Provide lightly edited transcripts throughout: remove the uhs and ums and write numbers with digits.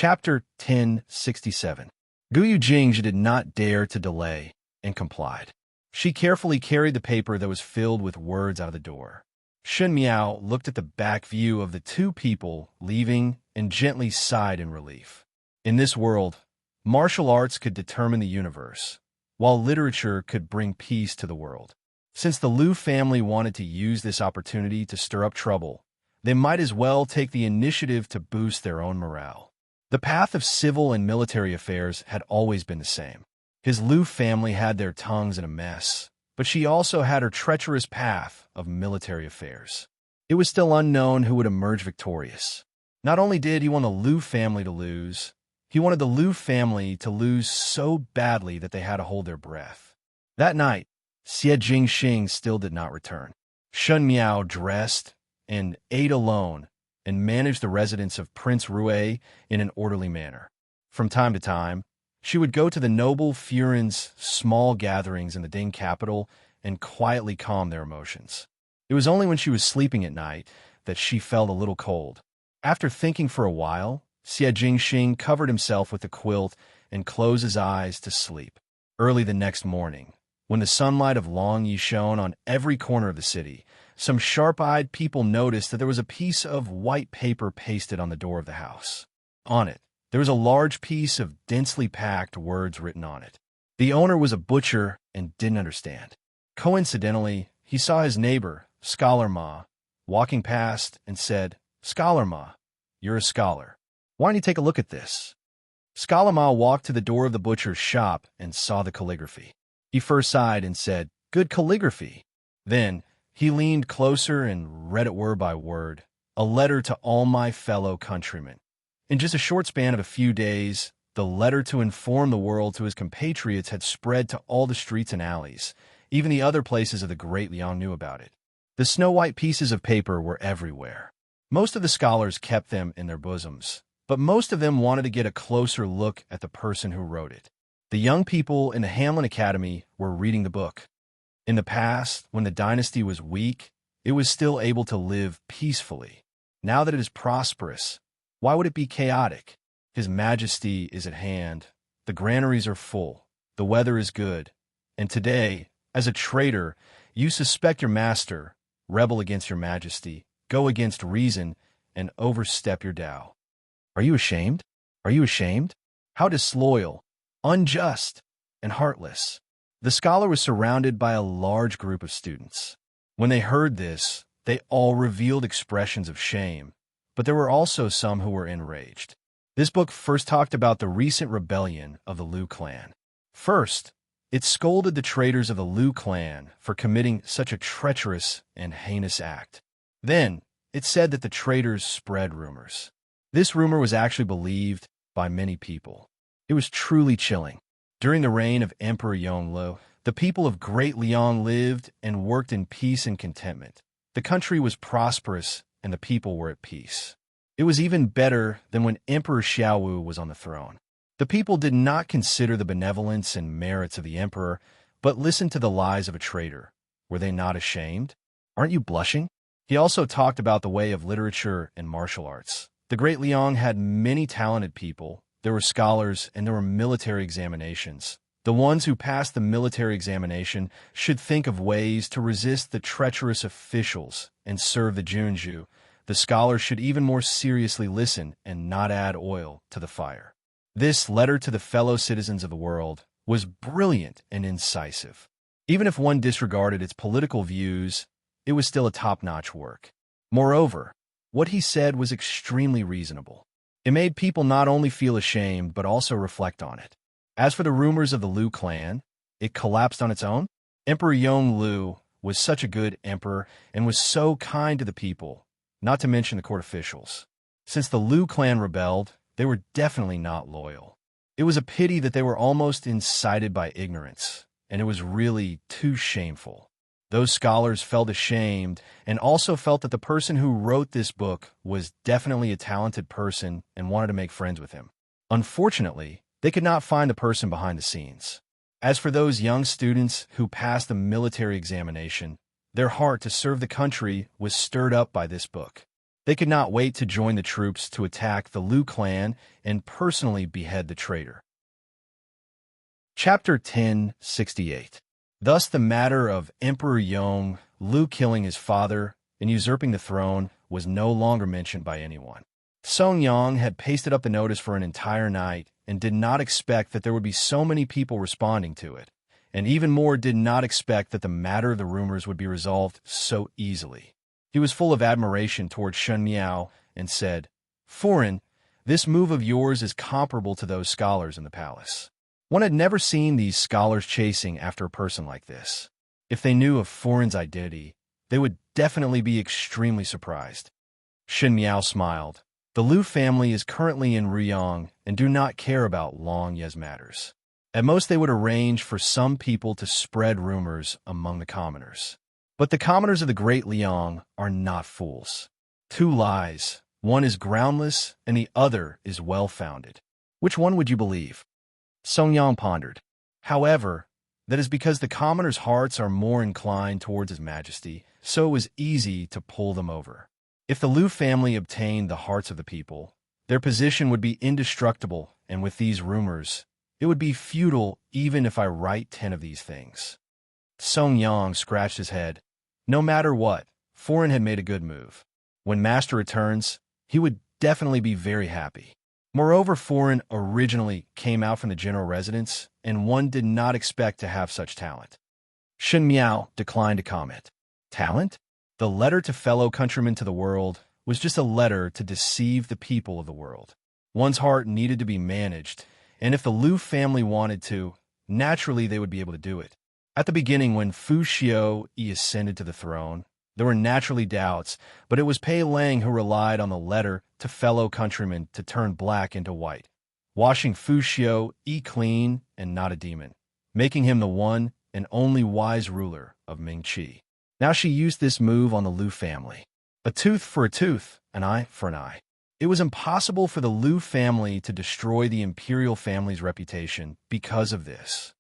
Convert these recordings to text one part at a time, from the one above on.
Chapter 1067. Guyu Jingzhi did not dare to delay and complied. She carefully carried the paper that was filled with words out of the door. Shun Miao looked at the back view of the two people leaving and gently sighed in relief. In this world, martial arts could determine the universe, while literature could bring peace to the world. Since the Liu family wanted to use this opportunity to stir up trouble, they might as well take the initiative to boost their own morale. The path of civil and military affairs had always been the same. His Liu family had their tongues in a mess, but she also had her treacherous path of military affairs. It was still unknown who would emerge victorious. Not only did he want the Liu family to lose, he wanted the Liu family to lose so badly that they had to hold their breath. That night, Xie Jingxing still did not return. Shun Miao dressed and ate alone and managed the residence of Prince Rue in an orderly manner. From time to time, she would go to the noble Furin's small gatherings in the Ding capital and quietly calm their emotions. It was only when she was sleeping at night that she felt a little cold. After thinking for a while, Xie Jingxing covered himself with a quilt and closed his eyes to sleep. Early the next morning, when the sunlight of Longyi shone on every corner of the city, some sharp-eyed people noticed that there was a piece of white paper pasted on the door of the house. On it, there was a large piece of densely packed words written on it. The owner was a butcher and didn't understand. Coincidentally, he saw his neighbor, Scholar Ma, walking past and said, "Scholar Ma, you're a scholar. Why don't you take a look at this?" Scholar Ma walked to the door of the butcher's shop and saw the calligraphy. He first sighed and said, "Good calligraphy." Then, he leaned closer and read it word by word, "A letter to all my fellow countrymen." In just a short span of a few days, the letter to inform the world to his compatriots had spread to all the streets and alleys. Even the other places of the Great Liang knew about it. The snow-white pieces of paper were everywhere. Most of the scholars kept them in their bosoms, but most of them wanted to get a closer look at the person who wrote it. The young people in the Hamlin Academy were reading the book. In the past, when the dynasty was weak, it was still able to live peacefully. Now that it is prosperous, why would it be chaotic? His Majesty is at hand, the granaries are full, the weather is good, and today, as a traitor, you suspect your master, rebel against your Majesty, go against reason, and overstep your Tao. Are you ashamed? Are you ashamed? How disloyal, unjust, and heartless. The scholar was surrounded by a large group of students. When they heard this, they all revealed expressions of shame, but there were also some who were enraged. This book first talked about the recent rebellion of the Liu clan. First, it scolded the traitors of the Liu clan for committing such a treacherous and heinous act. Then, it said that the traitors spread rumors. This rumor was actually believed by many people. It was truly chilling. During the reign of Emperor Yongle, the people of Great Liang lived and worked in peace and contentment. The country was prosperous and the people were at peace. It was even better than when Emperor Xiaowu was on the throne. The people did not consider the benevolence and merits of the emperor, but listened to the lies of a traitor. Were they not ashamed? Aren't you blushing? He also talked about the way of literature and martial arts. The Great Liang had many talented people. There were scholars and there were military examinations. The ones who passed the military examination should think of ways to resist the treacherous officials and serve the Junju. The scholars should even more seriously listen and not add oil to the fire. This letter to the fellow citizens of the world was brilliant and incisive. Even if one disregarded its political views, it was still a top-notch work. Moreover, what he said was extremely reasonable. It made people not only feel ashamed, but also reflect on it. As for the rumors of the Liu clan, it collapsed on its own. Emperor Yongle was such a good emperor and was so kind to the people, not to mention the court officials. Since the Liu clan rebelled, they were definitely not loyal. It was a pity that they were almost incited by ignorance, and it was really too shameful. Those scholars felt ashamed and also felt that the person who wrote this book was definitely a talented person and wanted to make friends with him. Unfortunately, they could not find the person behind the scenes. As for those young students who passed the military examination, their heart to serve the country was stirred up by this book. They could not wait to join the troops to attack the Lu clan and personally behead the traitor. Chapter 1068. Thus the matter of Emperor Yong Lu killing his father and usurping the throne was no longer mentioned by anyone. Song Yang had pasted up the notice for an entire night and did not expect that there would be so many people responding to it, and even more did not expect that the matter of the rumors would be resolved so easily. He was full of admiration towards Shen Miao and said, "Foreign, this move of yours is comparable to those scholars in the palace." One had never seen these scholars chasing after a person like this. If they knew of Foreign's identity, they would definitely be extremely surprised. Shen Miao smiled. The Lu family is currently in Ruyang and do not care about Long Ye's matters. At most, they would arrange for some people to spread rumors among the commoners. But the commoners of the Great Liang are not fools. Two lies, one is groundless and the other is well-founded. Which one would you believe? Song Yang pondered. However, that is because the commoners' hearts are more inclined towards His Majesty, so it was easy to pull them over. If the Lu family obtained the hearts of the people, their position would be indestructible, and with these rumors, it would be futile even if I write 10 of these things. Song Yang scratched his head. No matter what, Foreign had made a good move. When Master returns, he would definitely be very happy. Moreover, Foreign originally came out from the general residence, and one did not expect to have such talent. Shen Miao declined to comment. Talent? The letter to fellow countrymen to the world was just a letter to deceive the people of the world. One's heart needed to be managed, and if the Lu family wanted to, naturally they would be able to do it. At the beginning, when Fu Xiao ascended to the throne, there were naturally doubts, but it was Pei Lang who relied on the letter to fellow countrymen to turn black into white, washing Fu Xiao clean and not a demon, making him the one and only wise ruler of Mingqi. Now she used this move on the Lu family. A tooth for a tooth, an eye for an eye. It was impossible for the Lu family to destroy the imperial family's reputation because of this.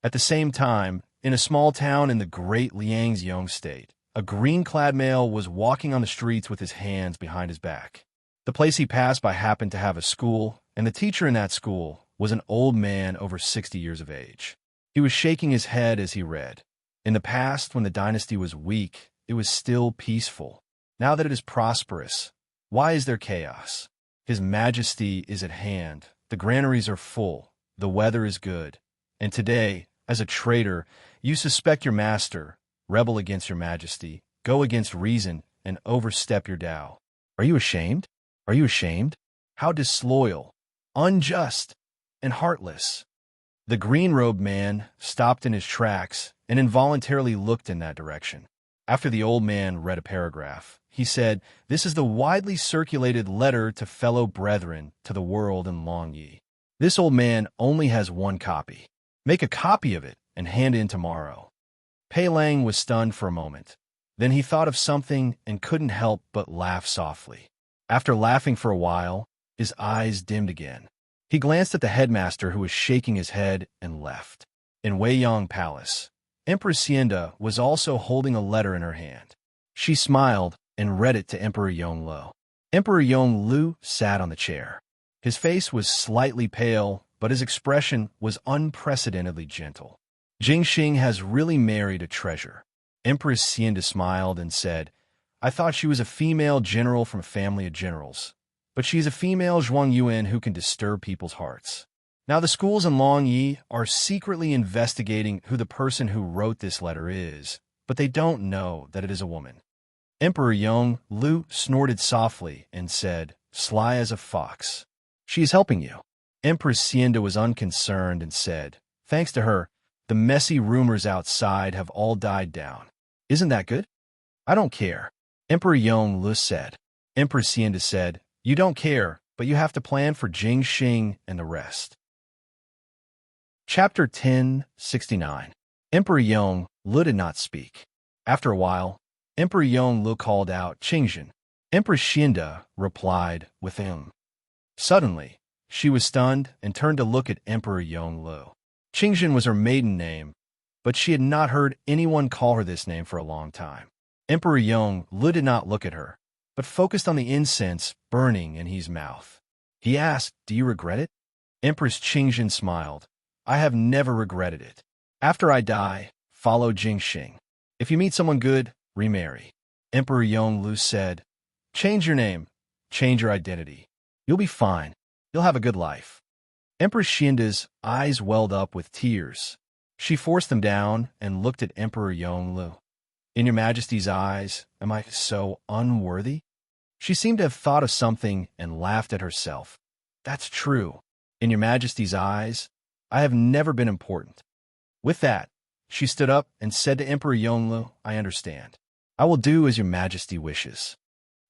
At the same time, in a small town in the Great Liangzhong state, a green-clad male was walking on the streets with his hands behind his back. The place he passed by happened to have a school, and the teacher in that school was an old man over 60 years of age. He was shaking his head as he read. In the past, when the dynasty was weak, it was still peaceful. Now that it is prosperous, why is there chaos? His Majesty is at hand, the granaries are full, the weather is good, and today, as a traitor, you suspect your master, rebel against your Majesty, go against reason, and overstep your Tao. Are you ashamed? Are you ashamed? How disloyal, unjust, and heartless. The green-robed man stopped in his tracks and involuntarily looked in that direction. After the old man read a paragraph, he said, "This is the widely circulated letter to fellow brethren to the world in Longyi. This old man only has one copy. Make a copy of it and hand it in tomorrow." Pei Lang was stunned for a moment. Then he thought of something and couldn't help but laugh softly. After laughing for a while, his eyes dimmed again. He glanced at the headmaster who was shaking his head and left. In Weiyang Palace, Empress Xianda was also holding a letter in her hand. She smiled and read it to Emperor Yonglu. Emperor Yonglu sat on the chair. His face was slightly pale, but his expression was unprecedentedly gentle. Jingxing has really married a treasure. Empress Xianda smiled and said, "I thought she was a female general from a family of generals, but she's a female Zhuangyuan who can disturb people's hearts." Now the schools in Longyi are secretly investigating who the person who wrote this letter is, but they don't know that it is a woman. Emperor Yonglu snorted softly and said, "Sly as a fox. She is helping you." Empress Xianda was unconcerned and said, "Thanks to her, the messy rumors outside have all died down. Isn't that good?" "I don't care," Emperor Yonglu said. Empress Xianda said, "You don't care, but you have to plan for Jingxing and the rest." Chapter 1069. Emperor Yonglu did not speak. After a while, Emperor Yonglu called out, "Qingxin." Empress Xianda replied with him. Suddenly, she was stunned and turned to look at Emperor Yonglu. Qingxin was her maiden name, but she had not heard anyone call her this name for a long time. Emperor Yonglu did not look at her. but focused on the incense burning in his mouth. He asked, "Do you regret it?" Empress Qingjin smiled. "I have never regretted it. After I die, follow Jingxing. If you meet someone good, remarry." Emperor Yonglu said, "Change your name. Change your identity. You'll be fine. You'll have a good life." Empress Xinda's eyes welled up with tears. She forced them down and looked at Emperor Yonglu. "In your Majesty's eyes, am I so unworthy?" She seemed to have thought of something and laughed at herself. "That's true. In your Majesty's eyes, I have never been important." With that, she stood up and said to Emperor Yonglu, "I understand. I will do as your Majesty wishes."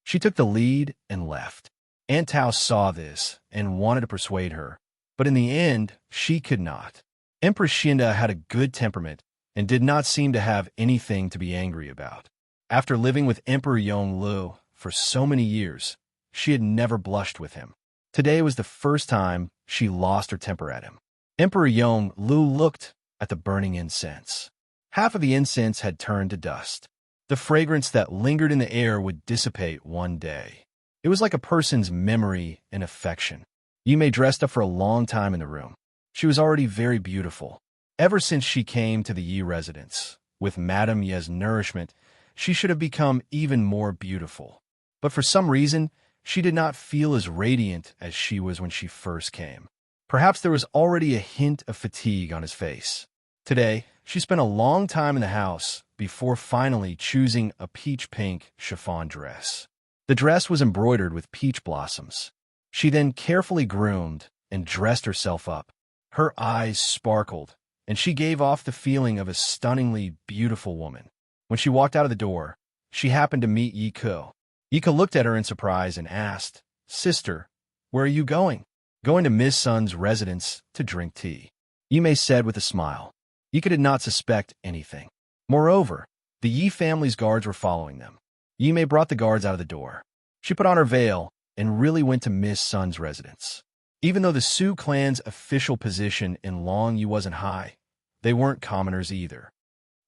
She took the lead and left. Aunt Tao saw this and wanted to persuade her, but in the end, she could not. Empress Xinda had a good temperament and did not seem to have anything to be angry about. After living with Emperor Yonglu for so many years, she had never blushed with him. Today was the first time she lost her temper at him. Emperor Yonglu looked at the burning incense. Half of the incense had turned to dust. The fragrance that lingered in the air would dissipate one day. It was like a person's memory and affection. Yimei dressed up for a long time in the room. She was already very beautiful. Ever since she came to the Yi residence, with Madame Ye's nourishment, she should have become even more beautiful. But for some reason, she did not feel as radiant as she was when she first came. Perhaps there was already a hint of fatigue on his face. Today, she spent a long time in the house before finally choosing a peach-pink chiffon dress. The dress was embroidered with peach blossoms. She then carefully groomed and dressed herself up. Her eyes sparkled, and she gave off the feeling of a stunningly beautiful woman. When she walked out of the door, she happened to meet Yi Ke. Yi Ke looked at her in surprise and asked, "Sister, where are you going?" "Going to Miss Sun's residence to drink tea," Yimei said with a smile. Yi Ke did not suspect anything. Moreover, the Yi family's guards were following them. Yimei brought the guards out of the door. She put on her veil and really went to Miss Sun's residence. Even though the Su clan's official position in Longyu wasn't high, they weren't commoners either.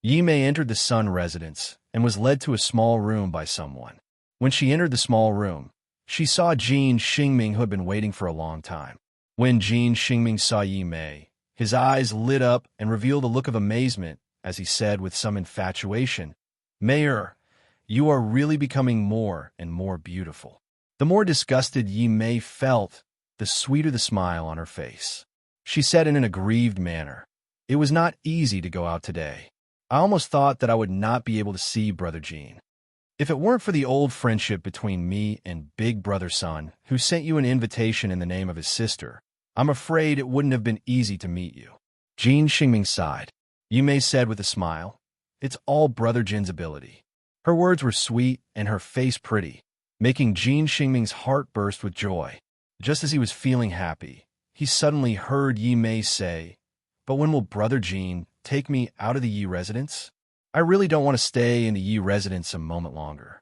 Yimei entered the Sun residence and was led to a small room by someone. When she entered the small room, she saw Jin Xingming, who had been waiting for a long time. When Jin Xingming saw Yimei, his eyes lit up and revealed a look of amazement as he said with some infatuation, "Mayor, you are really becoming more and more beautiful." The more disgusted Yimei felt, the sweeter the smile on her face. She said in an aggrieved manner, "It was not easy to go out today. I almost thought that I would not be able to see Brother Jin. If it weren't for the old friendship between me and Big Brother Sun, who sent you an invitation in the name of his sister, I'm afraid it wouldn't have been easy to meet you." Jin Xingming sighed. Yimei said with a smile, "It's all Brother Jin's ability." Her words were sweet and her face pretty, making Jin Xingming's heart burst with joy. Just as he was feeling happy, he suddenly heard Yimei say, "But when will Brother Jin take me out of the Yi residence? I really don't want to stay in the Yi residence a moment longer."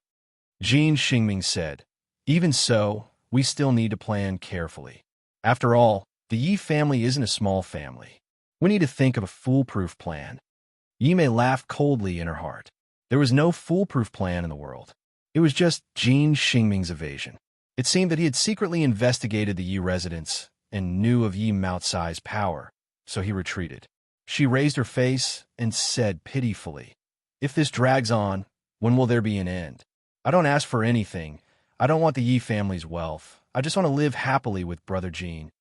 Jin Xingming said, "Even so, we still need to plan carefully. After all, the Yi family isn't a small family. We need to think of a foolproof plan." Yimei laughed coldly in her heart. There was no foolproof plan in the world. It was just Jin Xingming's evasion. It seemed that he had secretly investigated the Yi residence and knew of Yi Maocai's power, so he retreated. She raised her face and said pitifully, "If this drags on, when will there be an end? I don't ask for anything. I don't want the Yi family's wealth. I just want to live happily with Brother Jin."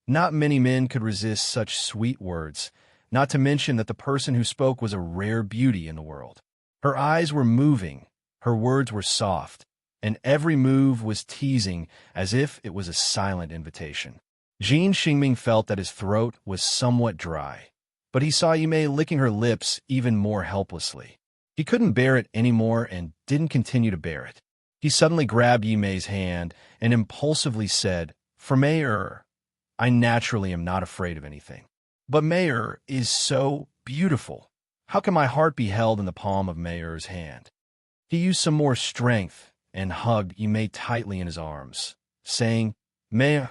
Not many men could resist such sweet words, not to mention that the person who spoke was a rare beauty in the world. Her eyes were moving, her words were soft, and every move was teasing as if it was a silent invitation. Jin Xingming felt that his throat was somewhat dry, but he saw Yimei licking her lips even more helplessly. He couldn't bear it anymore and didn't continue to bear it. He suddenly grabbed Yimei's hand and impulsively said, "For Mayor, I naturally am not afraid of anything. But Mayor is so beautiful. How can my heart be held in the palm of Mayor's hand?" He used some more strength and hugged Yimei tightly in his arms, saying, "Mayor,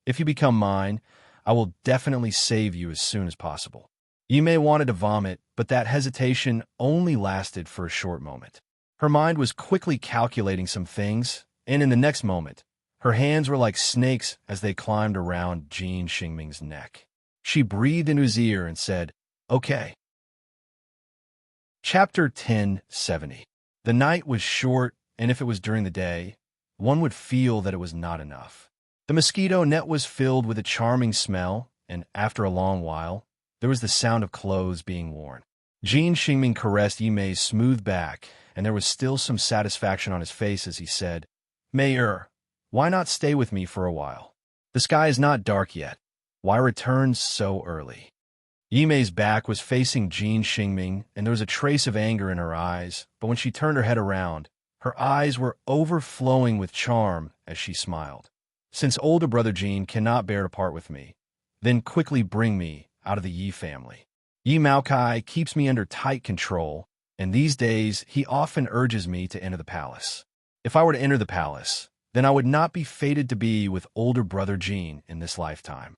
if you become mine, I will definitely save you as soon as possible." Yimei wanted to vomit, but that hesitation only lasted for a short moment. Her mind was quickly calculating some things, and in the next moment, her hands were like snakes as they climbed around Jin Xingming's neck. She breathed into his ear and said, "Okay." Chapter 1070. The night was short, and if it was during the day, one would feel that it was not enough. The mosquito net was filled with a charming smell, and after a long while, there was the sound of clothes being worn. Jin Xingming caressed Yimei's smooth back, and there was still some satisfaction on his face as he said, "Mayor, why not stay with me for a while? The sky is not dark yet. Why return so early?" Yimei's back was facing Jin Xingming, and there was a trace of anger in her eyes, but when she turned her head around, her eyes were overflowing with charm as she smiled. "Since older brother Jin cannot bear to part with me, then quickly bring me out of the Yi family. Yi Maokai keeps me under tight control, and these days he often urges me to enter the palace. If I were to enter the palace, then I would not be fated to be with older brother Jin in this lifetime."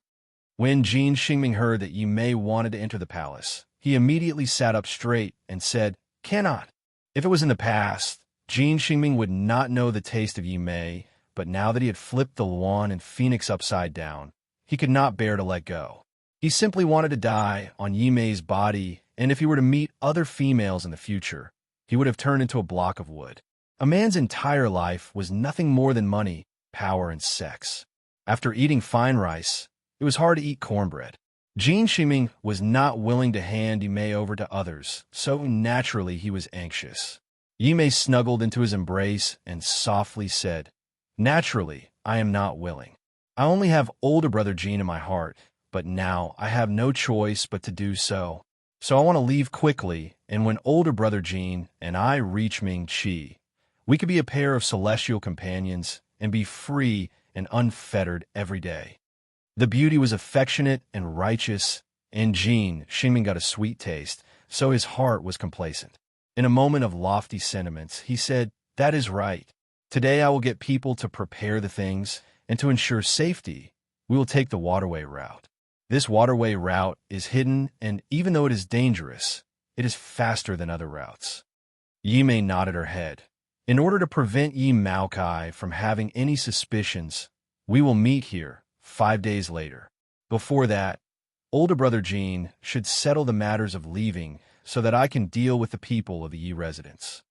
When Jin Xingming heard that Yimei wanted to enter the palace, he immediately sat up straight and said, "Cannot." If it was in the past, Jin Xingming would not know the taste of Yimei, but now that he had flipped the Luan and Phoenix upside down, he could not bear to let go. He simply wanted to die on Yimei's body, and if he were to meet other females in the future, he would have turned into a block of wood. A man's entire life was nothing more than money, power, and sex. After eating fine rice, it was hard to eat cornbread. Jin Xingming was not willing to hand Yimei over to others, so naturally he was anxious. Yimei snuggled into his embrace and softly said, "Naturally, I am not willing. I only have older brother Jin in my heart, but now I have no choice but to do so. So I want to leave quickly, and when older brother Jin and I reach Ming Qi, we could be a pair of celestial companions and be free and unfettered every day." The beauty was affectionate and righteous, and Jin Xingming got a sweet taste, so his heart was complacent. In a moment of lofty sentiments, he said, "That is right. Today I will get people to prepare the things, and to ensure safety, we will take the waterway route. This waterway route is hidden, and even though it is dangerous, it is faster than other routes." Yimei nodded her head. "In order to prevent Yi Maokai from having any suspicions, we will meet here 5 days later. Before that, older brother Jin should settle the matters of leaving so that I can deal with the people of the Yi residence."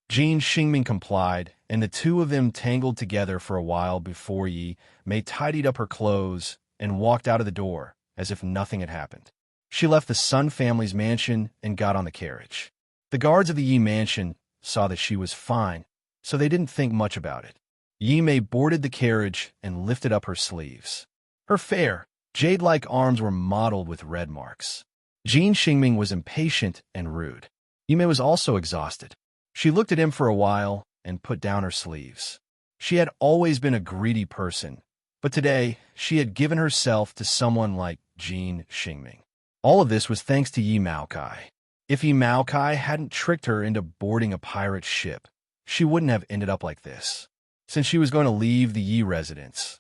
Jin Xingming complied, and the two of them tangled together for a while before Yi Mei tidied up her clothes and walked out of the door as if nothing had happened. She left the Sun family's mansion and got on the carriage. The guards of the Yi mansion saw that she was fine, so they didn't think much about it. Yi Mei boarded the carriage and lifted up her sleeves. Her fair, jade-like arms were mottled with red marks. Jin Xingming was impatient and rude. Yi Mei was also exhausted. She looked at him for a while and put down her sleeves. She had always been a greedy person, but today she had given herself to someone like Jin Xingming. All of this was thanks to Yi Maokai. If Yi Maokai hadn't tricked her into boarding a pirate ship, she wouldn't have ended up like this. Since she was going to leave the Yi residence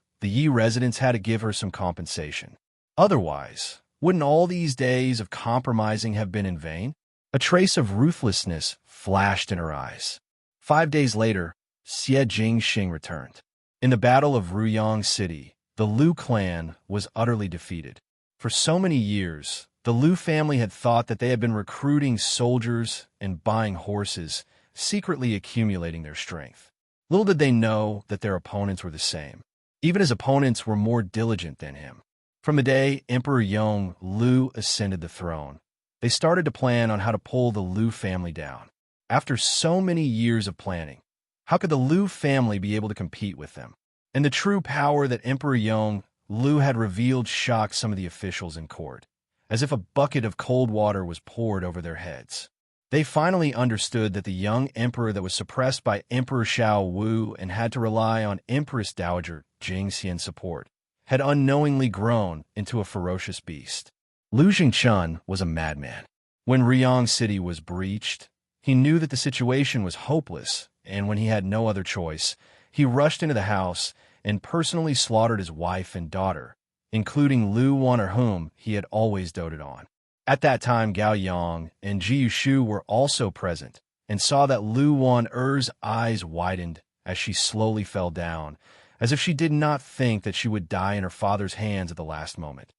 had to give her some compensation. Otherwise, wouldn't all these days of compromising have been in vain? A trace of ruthlessness flashed in her eyes. 5 days later, Xie Jingxing returned. In the Battle of Ruyang City, the Lu clan was utterly defeated. For so many years, the Lu family had thought that they had been recruiting soldiers and buying horses, secretly accumulating their strength. Little did they know that their opponents were the same. Even his opponents were more diligent than him. From the day Emperor Yong Lu ascended the throne, they started to plan on how to pull the Lu family down. After so many years of planning, how could the Lu family be able to compete with them? And the true power that Emperor Yong Lu had revealed shocked some of the officials in court, as if a bucket of cold water was poured over their heads. They finally understood that the young emperor that was suppressed by Emperor Xiao Wu and had to rely on Empress Dowager Jing Xian's support had unknowingly grown into a ferocious beast. Lu Jingchun was a madman. When Ruyang City was breached, he knew that the situation was hopeless, and when he had no other choice, he rushed into the house and personally slaughtered his wife and daughter, including Lu Wan'er, whom he had always doted on. At that time, Gao Yang and Ji Yushu were also present, and saw that Lu Wan-er's eyes widened as she slowly fell down, as if she did not think that she would die in her father's hands at the last moment.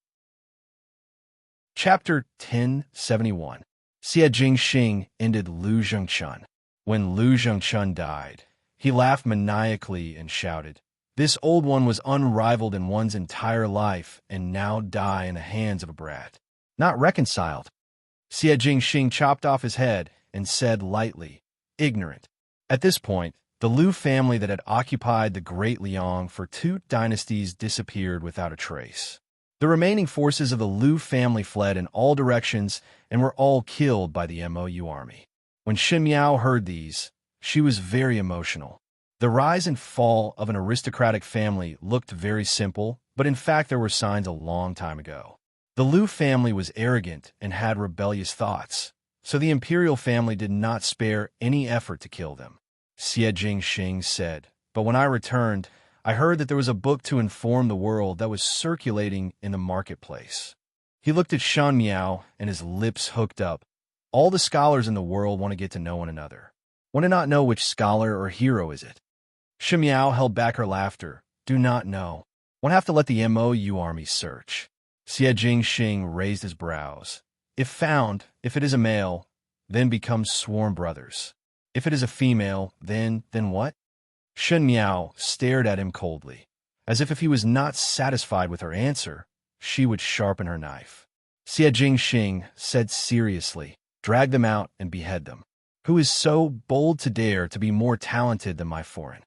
Chapter 1071. Xie Jingxing ended Lu Zhengchun. When Lu Zhengchun died, he laughed maniacally and shouted, "This old one was unrivaled in one's entire life and now die in the hands of a brat. Not reconciled." Xie Jingxing chopped off his head and said lightly, "Ignorant." At this point, the Lu family that had occupied the Great Liang for 2 dynasties disappeared without a trace. The remaining forces of the Lu family fled in all directions and were all killed by the Mou army. When Shen Miao heard these, she was very emotional. The rise and fall of an aristocratic family looked very simple, but in fact there were signs a long time ago. The Lu family was arrogant and had rebellious thoughts, so the imperial family did not spare any effort to kill them. Xie Jingxing said, "But when I returned, I heard that there was a book to inform the world that was circulating in the marketplace." He looked at Shen Miao and his lips hooked up. All the scholars in the world want to get to know one another. Want to not know which scholar or hero is it. Shen Miao held back her laughter. "Do not know. One have to let the Mou army search." Xie Jingxing raised his brows. "If found, if it is a male, then become sworn brothers. If it is a female, then what?" Shen Miao stared at him coldly, as if he was not satisfied with her answer, she would sharpen her knife. Xie Jingxing said seriously, "Drag them out and behead them. Who is so bold to dare to be more talented than my foreign?"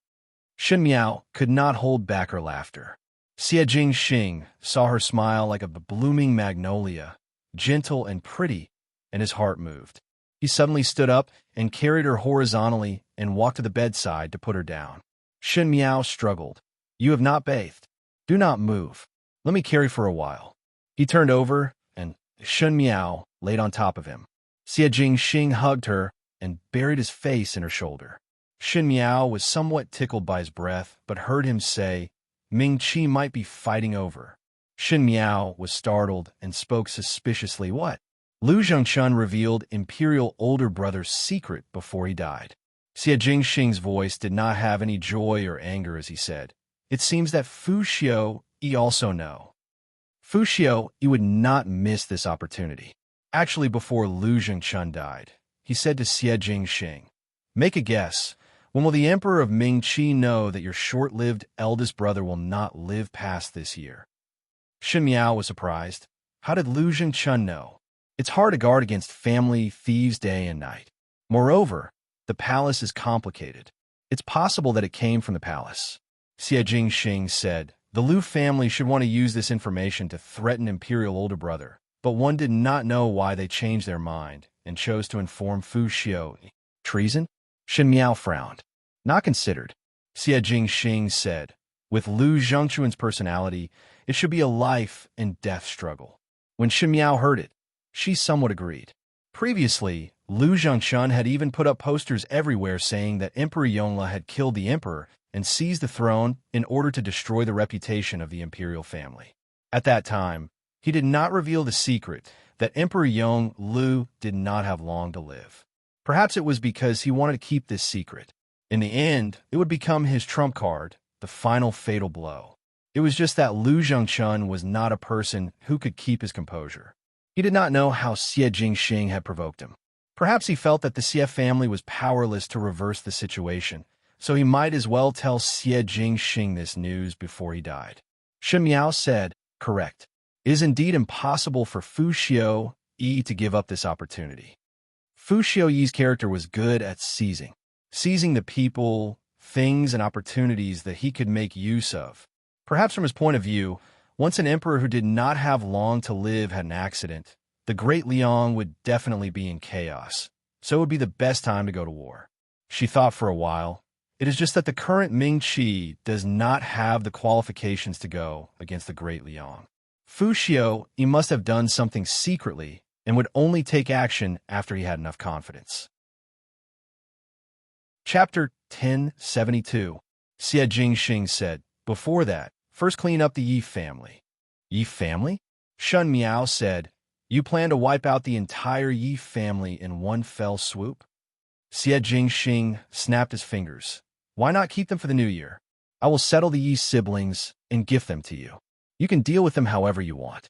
Shen Miao could not hold back her laughter. Xie Jingxing saw her smile like a blooming magnolia, gentle and pretty, and his heart moved. He suddenly stood up and carried her horizontally and walked to the bedside to put her down. Shen Miao struggled. "You have not bathed. Do not move. Let me carry for a while." He turned over, and Shen Miao laid on top of him. Xie Jingxing hugged her and buried his face in her shoulder. Shen Miao was somewhat tickled by his breath, but heard him say, "Ming Qi might be fighting over." Shen Miao was startled and spoke suspiciously. "What?" Lu Zhengchun revealed Imperial older brother's secret before he died. Xie Jingxing's voice did not have any joy or anger as he said, "It seems that Fu Xiu you also know." Fu Xiu you would not miss this opportunity. Actually, before Lu Zhengchun died, he said to Xie Jingxing, "Make a guess. When will the Emperor of Ming Qi know that your short-lived eldest brother will not live past this year?" Shen Miao was surprised. How did Lu Zhengchun know? It's hard to guard against family thieves day and night. Moreover, the palace is complicated. It's possible that it came from the palace. Xie Jingxing said, "The Lu family should want to use this information to threaten Imperial older brother, but one did not know why they changed their mind and chose to inform Fu Xiu. Treason?" Shen Miao frowned. "Not considered." Xie Jingxing said, "With Lu Zhengchun's personality, it should be a life and death struggle." When Shen Miao heard it, she somewhat agreed. Previously, Lu Zhengchun had even put up posters everywhere saying that Emperor Yongle had killed the emperor and seized the throne in order to destroy the reputation of the imperial family. At that time, he did not reveal the secret that Emperor Yongle did not have long to live. Perhaps it was because he wanted to keep this secret. In the end, it would become his trump card, the final fatal blow. It was just that Lu Zhengchun was not a person who could keep his composure. He did not know how Xie Jingxing had provoked him. Perhaps he felt that the Xie family was powerless to reverse the situation, so he might as well tell Xie Jingxing this news before he died. Shen Miao said, "Correct. It is indeed impossible for Fu Xiu Yi to give up this opportunity." Fu Xiu Yi's character was good at seizing the people, things, and opportunities that he could make use of. Perhaps from his point of view, once an emperor who did not have long to live had an accident, the Great Liang would definitely be in chaos, so it would be the best time to go to war. She thought for a while. It is just that the current Ming Qi does not have the qualifications to go against the Great Liang. Fu Xiu, he must have done something secretly and would only take action after he had enough confidence. Chapter 1072. Xie Jingxing said, "Before that, first clean up the Yi family." "Yi family?" Shen Miao said, "You plan to wipe out the entire Yi family in one fell swoop?" Xie Jingxing snapped his fingers. Why not keep them for the new year? I will settle the Yi siblings and gift them to you. You can deal with them however you want.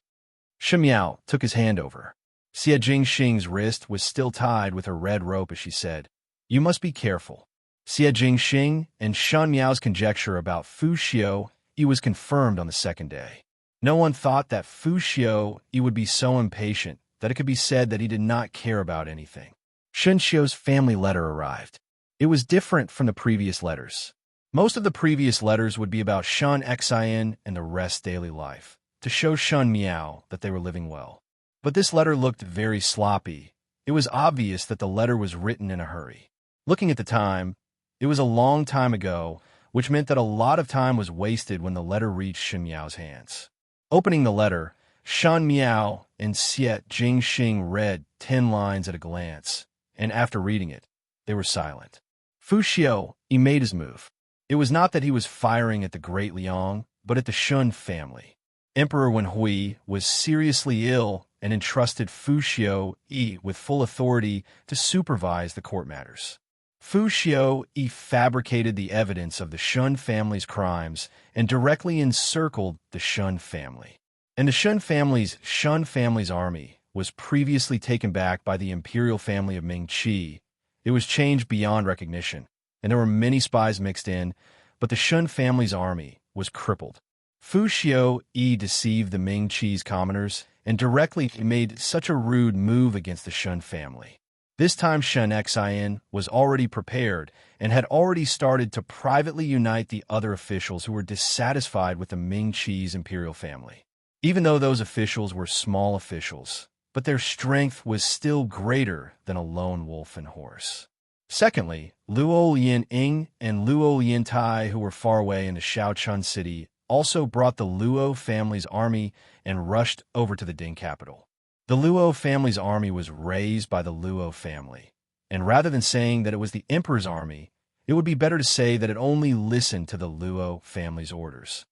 Shen Miao took his hand over. Xie Jingxing's wrist was still tied with her red rope as she said, You must be careful. Xie Jingxing and Shen Miao's conjecture about Fu Xiu Yi was confirmed on the second day. No one thought that Fu Xiu Yi would be so impatient that it could be said that he did not care about anything. Shen Xiu's family letter arrived. It was different from the previous letters. Most of the previous letters would be about Shen Xian and the rest's daily life, to show Shen Miao that they were living well. But this letter looked very sloppy. It was obvious that the letter was written in a hurry. Looking at the time, it was a long time ago, which meant that a lot of time was wasted when the letter reached Shen Miao's hands. Opening the letter, Shen Miao and Xie Jingxing read 10 lines at a glance, and after reading it, they were silent. Fu Xiu Yi made his move. It was not that he was firing at the Great Liang, but at the Shun family. Emperor Wenhui was seriously ill and entrusted Fu Xiu Yi with full authority to supervise the court matters. Fu Xiu Yi fabricated the evidence of the Shun family's crimes and directly encircled the Shun family. And the Shun family's army was previously taken back by the imperial family of Ming-Chi. It was changed beyond recognition, and there were many spies mixed in, but the Shun family's army was crippled. Fu Xiu Yi deceived the Ming-Chi's commoners and directly made such a rude move against the Shun family. This time Shen Xian was already prepared and had already started to privately unite the other officials who were dissatisfied with the Ming-Chi's imperial family. Even though those officials were small officials, but their strength was still greater than a lone wolf and horse. Secondly, Luo Yin-ing and Luo Yin-tai, who were far away in the Shaochun city, also brought the Luo family's army and rushed over to the Ding capital. The Luo family's army was raised by the Luo family, and rather than saying that it was the emperor's army, it would be better to say that it only listened to the Luo family's orders.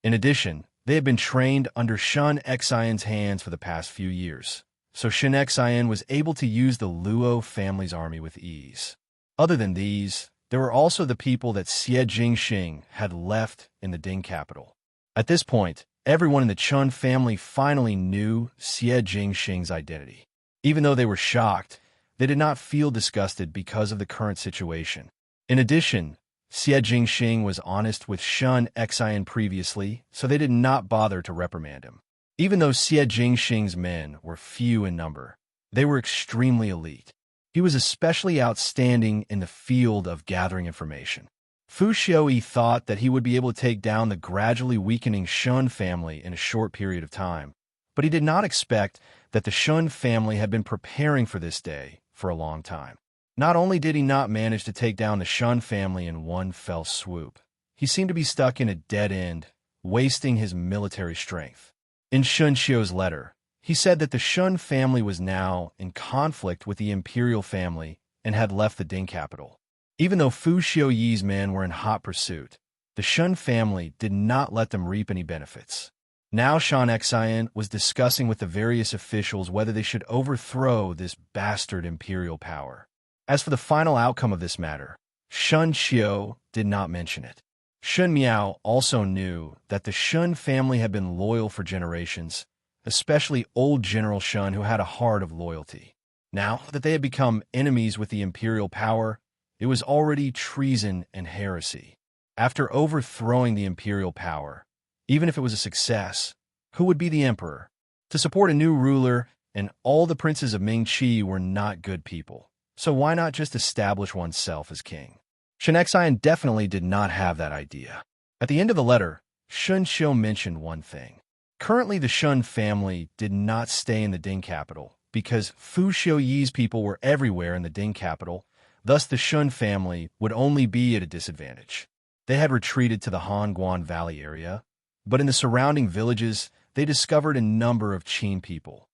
In addition, they had been trained under Shen Xian's hands for the past few years, so Shen Xian was able to use the Luo family's army with ease. Other than these, there were also the people that Xie Jingxing had left in the Ding capital. At this point, everyone in the Chun family finally knew Xie Jingxing's identity. Even though they were shocked, they did not feel disgusted because of the current situation. In addition, Xie Jingxing was honest with Shen Xian previously, so they did not bother to reprimand him. Even though Xie Jingxing's men were few in number, they were extremely elite. He was especially outstanding in the field of gathering information. Fu Xiu Yi thought that he would be able to take down the gradually weakening Shun family in a short period of time, but he did not expect that the Shun family had been preparing for this day for a long time. Not only did he not manage to take down the Shun family in one fell swoop, he seemed to be stuck in a dead end, wasting his military strength. In Shun Xiu's letter, he said that the Shun family was now in conflict with the imperial family and had left the Ding capital. Even though Fu Xiu Yi's men were in hot pursuit, the Shun family did not let them reap any benefits. Now Shen Xian was discussing with the various officials whether they should overthrow this bastard imperial power. As for the final outcome of this matter, Shen Xiu did not mention it. Shen Miao also knew that the Shun family had been loyal for generations, especially old General Shun, who had a heart of loyalty. Now that they had become enemies with the imperial power, it was already treason and heresy. After overthrowing the imperial power, even if it was a success, who would be the emperor? To support a new ruler, and all the princes of Ming-Chi were not good people, so why not just establish oneself as king? Shen Xian definitely did not have that idea. At the end of the letter, Shen Xiu mentioned one thing. Currently, the Shun family did not stay in the Ding capital because Fu Xiu Yi's people were everywhere in the Ding capital. Thus, the Shun family would only be at a disadvantage. They had retreated to the Hongguan Valley area, but in the surrounding villages, they discovered a number of Qin people.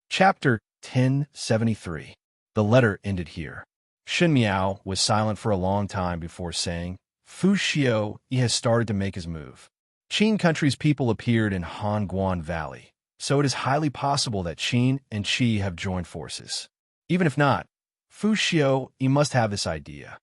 Chapter 1073. The letter ended here. Shen Miao was silent for a long time before saying, Fu Xiu Yi has started to make his move. Qin country's people appeared in Hongguan Valley, so it is highly possible that Qin and Qi have joined forces. Even if not, Fu Xiao, you must have this idea.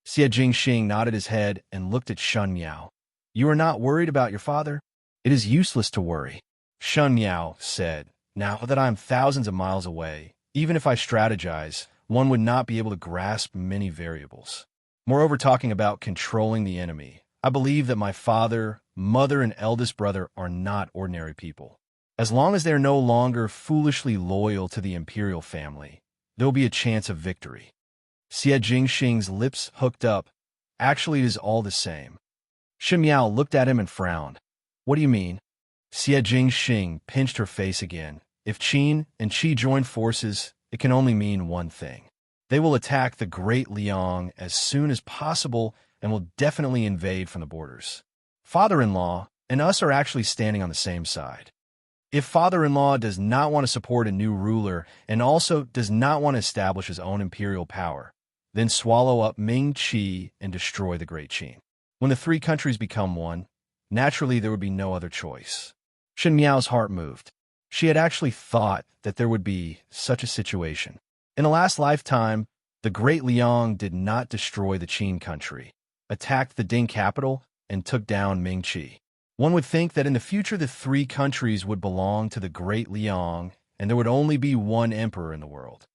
Xie Jingxing nodded his head and looked at Shun Miao. You are not worried about your father? It is useless to worry. Shun Miao said, now that I am thousands of miles away, even if I strategize, one would not be able to grasp many variables. Moreover, talking about controlling the enemy, I believe that my father, mother, and eldest brother are not ordinary people. As long as they are no longer foolishly loyal to the imperial family, there will be a chance of victory. Xie Jingxing's lips hooked up. Actually, it is all the same. Shen Miao looked at him and frowned. What do you mean? Xie Jingxing pinched her face again. If Qin and Qi join forces, it can only mean one thing. They will attack the Great Liang as soon as possible and will definitely invade from the borders. Father-in-law and us are actually standing on the same side. If father-in-law does not want to support a new ruler and also does not want to establish his own imperial power, then swallow up Ming Qi and destroy the Great Qin. When the three countries become one, naturally there would be no other choice. Shen Miao's heart moved. She had actually thought that there would be such a situation. In the last lifetime, the Great Liang did not destroy the Qin country, attacked the Ding capital, and took down Ming Qi. One would think that in the future the three countries would belong to the Great Liang and there would only be one emperor in the world.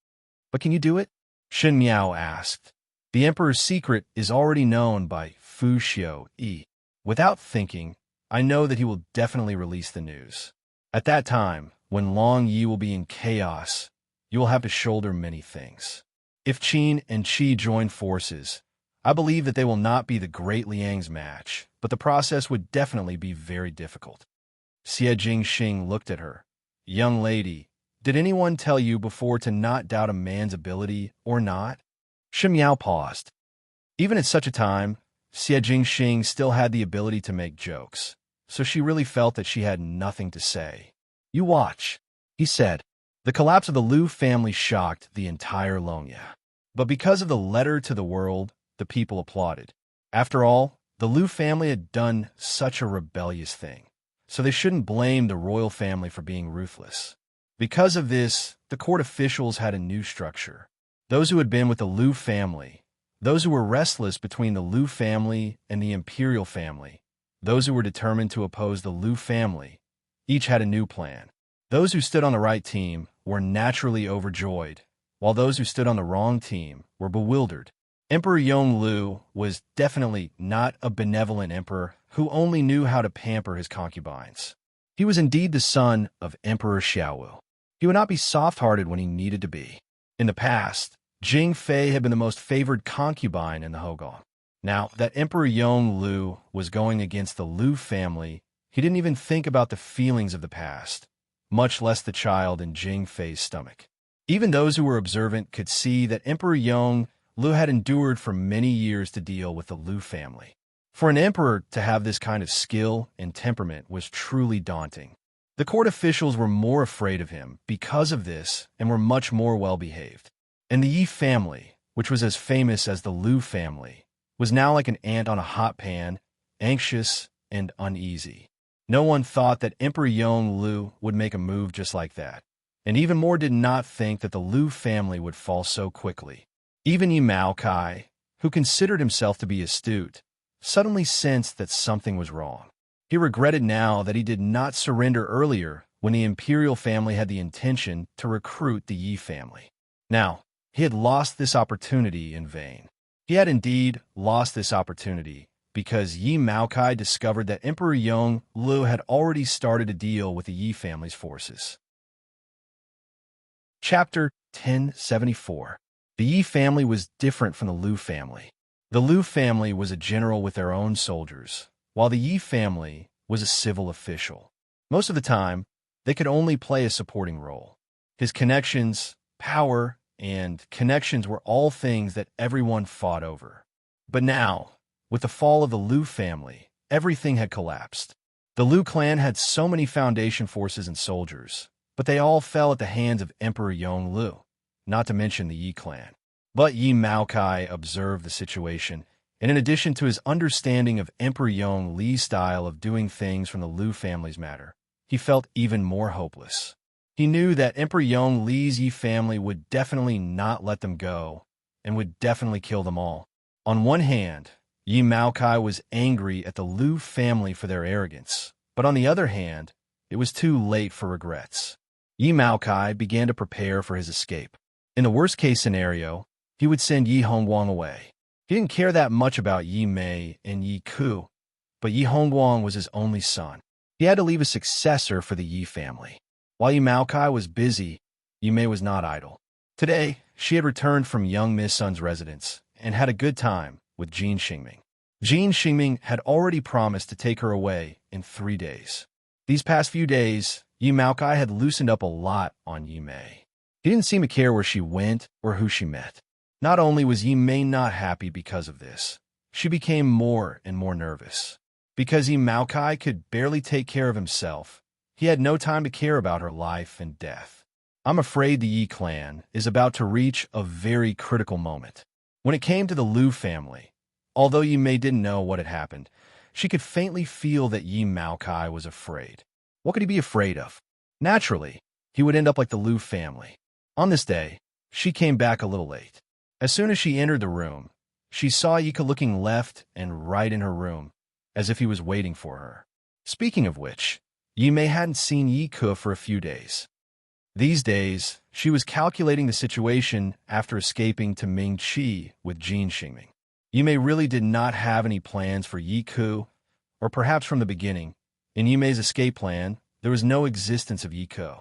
But can you do it? Shen Miao asked. The emperor's secret is already known by Fu Xiao Yi. Without thinking, I know that he will definitely release the news. At that time, when Long Yi will be in chaos, you will have to shoulder many things. If Qin and Qi join forces, I believe that they will not be the Great Liang's match, but the process would definitely be very difficult. Xie Jingxing looked at her. Young lady, did anyone tell you before to not doubt a man's ability or not? Shen Miao paused. Even at such a time, Xie Jingxing still had the ability to make jokes, so she really felt that she had nothing to say. You watch, he said. The collapse of the Liu family shocked the entire Longya. But because of the letter to the world, the people applauded. After all, the Liu family had done such a rebellious thing, so they shouldn't blame the royal family for being ruthless. Because of this, the court officials had a new structure. Those who had been with the Liu family, those who were restless between the Liu family and the imperial family, those who were determined to oppose the Liu family, each had a new plan. Those who stood on the right team were naturally overjoyed, while those who stood on the wrong team were bewildered. Emperor Yonglu was definitely not a benevolent emperor who only knew how to pamper his concubines. He was indeed the son of Emperor Xiaowu. He would not be soft-hearted when he needed to be. In the past, Jing Fei had been the most favored concubine in the Hogong. Now that Emperor Yonglu was going against the Liu family, he didn't even think about the feelings of the past, much less the child in Jing Fei's stomach. Even those who were observant could see that Emperor Yonglu had endured for many years to deal with the Liu family. For an emperor to have this kind of skill and temperament was truly daunting. The court officials were more afraid of him because of this and were much more well-behaved. And the Yi family, which was as famous as the Liu family, was now like an ant on a hot pan, anxious and uneasy. No one thought that Emperor Yonglu would make a move just like that, and even more did not think that the Liu family would fall so quickly. Even Yi Maokai, who considered himself to be astute, suddenly sensed that something was wrong. He regretted now that he did not surrender earlier when the imperial family had the intention to recruit the Yi family. Now, he had lost this opportunity in vain. He had indeed lost this opportunity because Yi Maokai discovered that Emperor Yonglu had already started a deal with the Yi family's forces. Chapter 1074. The Yi family was different from the Liu family. The Liu family was a general with their own soldiers, while the Yi family was a civil official. Most of the time, they could only play a supporting role. His connections, power, and connections were all things that everyone fought over. But now, with the fall of the Liu family, everything had collapsed. The Liu clan had so many foundation forces and soldiers, but they all fell at the hands of Emperor Yonglu, not to mention the Yi clan. But Yi Maokai observed the situation, and in addition to his understanding of Emperor Yonglu's style of doing things from the Liu family's matter, he felt even more hopeless. He knew that Emperor Yong Li's Yi family would definitely not let them go and would definitely kill them all. On one hand, Yi Maokai was angry at the Liu family for their arrogance, but on the other hand, it was too late for regrets. Yi Maokai began to prepare for his escape. In the worst-case scenario, he would send Yi Hongguang away. He didn't care that much about Yi Mei and Yi Ku, but Yi Hongguang was his only son. He had to leave a successor for the Yi family. While Yi Maokai was busy, Yi Mei was not idle. Today, she had returned from young Miss Sun's residence and had a good time with Jin Xingming. Jin Xingming had already promised to take her away in 3 days. These past few days, Yi Maokai had loosened up a lot on Yi Mei. He didn't seem to care where she went or who she met. Not only was Yi Mei not happy because of this, she became more and more nervous. Because Yi Maokai could barely take care of himself, he had no time to care about her life and death. I'm afraid the Yi clan is about to reach a very critical moment. When it came to the Liu family, although Yi Mei didn't know what had happened, she could faintly feel that Yi Maokai was afraid. What could he be afraid of? Naturally, he would end up like the Liu family. On this day, she came back a little late. As soon as she entered the room, she saw Yika looking left and right in her room, as if he was waiting for her. Speaking of which, Yi Mei hadn't seen Yika for a few days. These days, she was calculating the situation after escaping to Mingqi with Jin Xingming. Yi Mei really did not have any plans for Yi Ku, or perhaps from the beginning, in Yi Mei's escape plan, there was no existence of Yi Ku.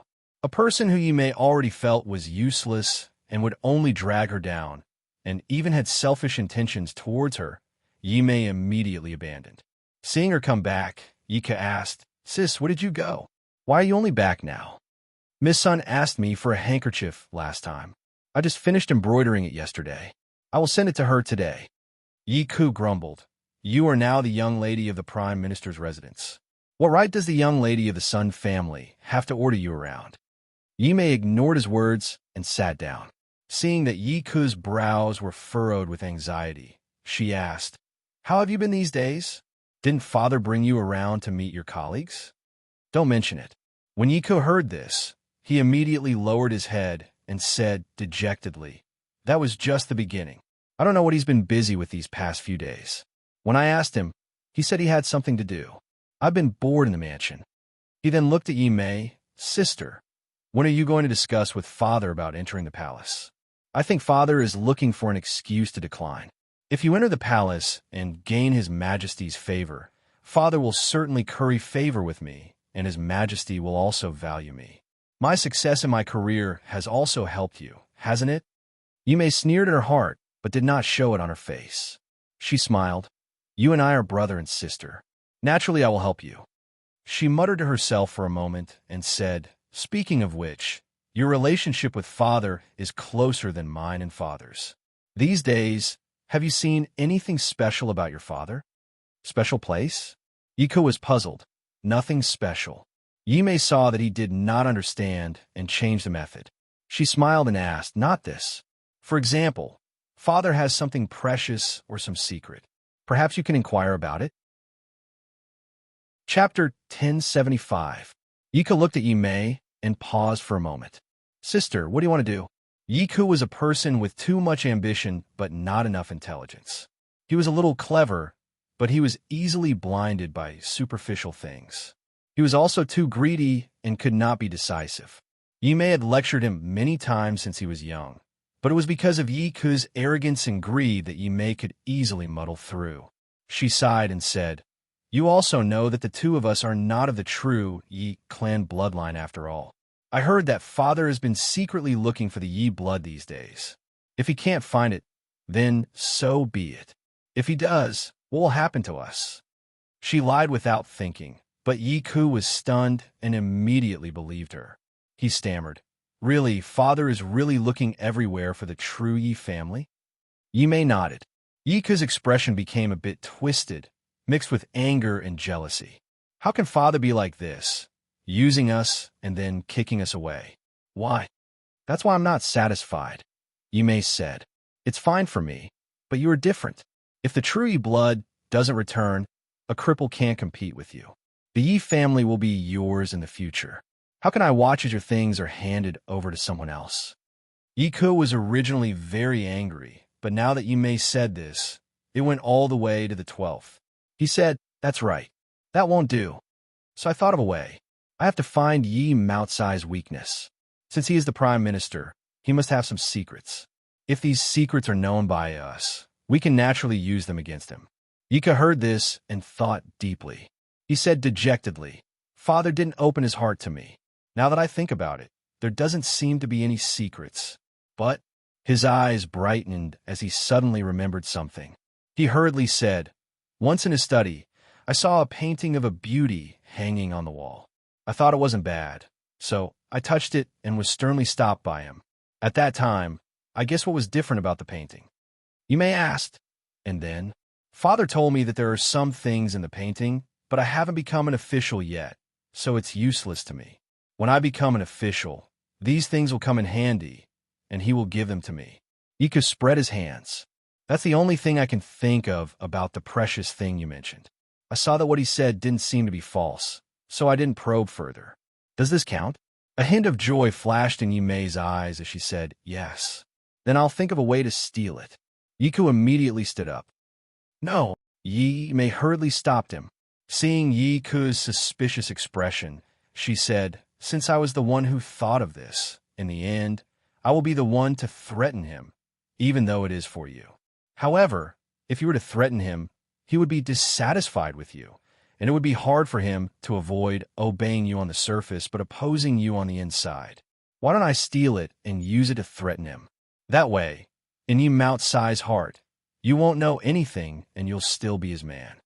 A person who Yi Mei already felt was useless and would only drag her down, and even had selfish intentions towards her, Yi Mei immediately abandoned. Seeing her come back, Yika asked, "Sis, where did you go? Why are you only back now?" "Miss Sun asked me for a handkerchief last time. I just finished embroidering it yesterday. I will send it to her today." Yi Ku grumbled, "You are now the young lady of the Prime Minister's residence. What right does the young lady of the Sun family have to order you around?" Yi Mei ignored his words and sat down. Seeing that Yi Ku's brows were furrowed with anxiety, she asked, "How have you been these days? Didn't father bring you around to meet your colleagues?" "Don't mention it." When Yi Ku heard this, he immediately lowered his head and said dejectedly, "That was just the beginning. I don't know what he's been busy with these past few days. When I asked him, he said he had something to do. I've been bored in the mansion." He then looked at Yi Mei. "Sister, when are you going to discuss with father about entering the palace? I think father is looking for an excuse to decline. If you enter the palace and gain his majesty's favor, father will certainly curry favor with me, and his majesty will also value me. My success in my career has also helped you, hasn't it?" Yi Mei sneered at her heart, but did not show it on her face. She smiled. "You and I are brother and sister. Naturally, I will help you." She muttered to herself for a moment and said, "Speaking of which, your relationship with father is closer than mine and father's. These days, have you seen anything special about your father?" "Special place?" Yiku was puzzled. "Nothing special." Yi Mei saw that he did not understand and changed the method. She smiled and asked, "Not this. For example, father has something precious or some secret. Perhaps you can inquire about it." Chapter 1075. Yiku looked at Yi Mei and paused for a moment. "Sister, what do you want to do?" Yiku was a person with too much ambition but not enough intelligence. He was a little clever, but he was easily blinded by superficial things. He was also too greedy and could not be decisive. Yi Mei had lectured him many times since he was young, but it was because of Yiku's arrogance and greed that Yi Mei could easily muddle through. She sighed and said, "You also know that the two of us are not of the true Yi clan bloodline after all. I heard that father has been secretly looking for the Yi blood these days. If he can't find it, then so be it. If he does, what will happen to us?" She lied without thinking, but Yi Ku was stunned and immediately believed her. He stammered, "Really, father is really looking everywhere for the true Yi family?" Yi Mei nodded. Yi Ku's expression became a bit twisted, mixed with anger and jealousy. "How can father be like this, using us and then kicking us away? Why? That's why I'm not satisfied," Yi Mei said. "It's fine for me, but you are different. If the true Yi blood doesn't return, a cripple can't compete with you. The Yi family will be yours in the future. How can I watch as your things are handed over to someone else? Yiku was originally very angry, but now that Imei said this, it went all the way to the 12th. He said, "That's right. That won't do." So I thought of a way. I have to find Yi Maocai's weakness. Since he is the prime minister, he must have some secrets. If these secrets are known by us, we can naturally use them against him. Yika heard this and thought deeply. He said dejectedly, "Father didn't open his heart to me. Now that I think about it, there doesn't seem to be any secrets." But his eyes brightened as he suddenly remembered something. He hurriedly said, "Once in his study, I saw a painting of a beauty hanging on the wall. I thought it wasn't bad, so I touched it and was sternly stopped by him. At that time, I guess what was different about the painting?" Imei asked. And then, "Father told me that there are some things in the painting, but I haven't become an official yet, so it's useless to me. When I become an official, these things will come in handy, and he will give them to me." Ika spread his hands. "That's the only thing I can think of about the precious thing you mentioned. I saw that what he said didn't seem to be false, so I didn't probe further. Does this count?" A hint of joy flashed in Yimei's eyes as she said, "Yes. Then I'll think of a way to steal it." Yiku immediately stood up. "No." Yimei hurriedly stopped him. Seeing Yiku's suspicious expression, she said, "Since I was the one who thought of this, in the end, I will be the one to threaten him, even though it is for you. However, if you were to threaten him, he would be dissatisfied with you, and it would be hard for him to avoid obeying you on the surface but opposing you on the inside. Why don't I steal it and use it to threaten him? That way, in Yi Maocai's heart, you won't know anything and you'll still be his man."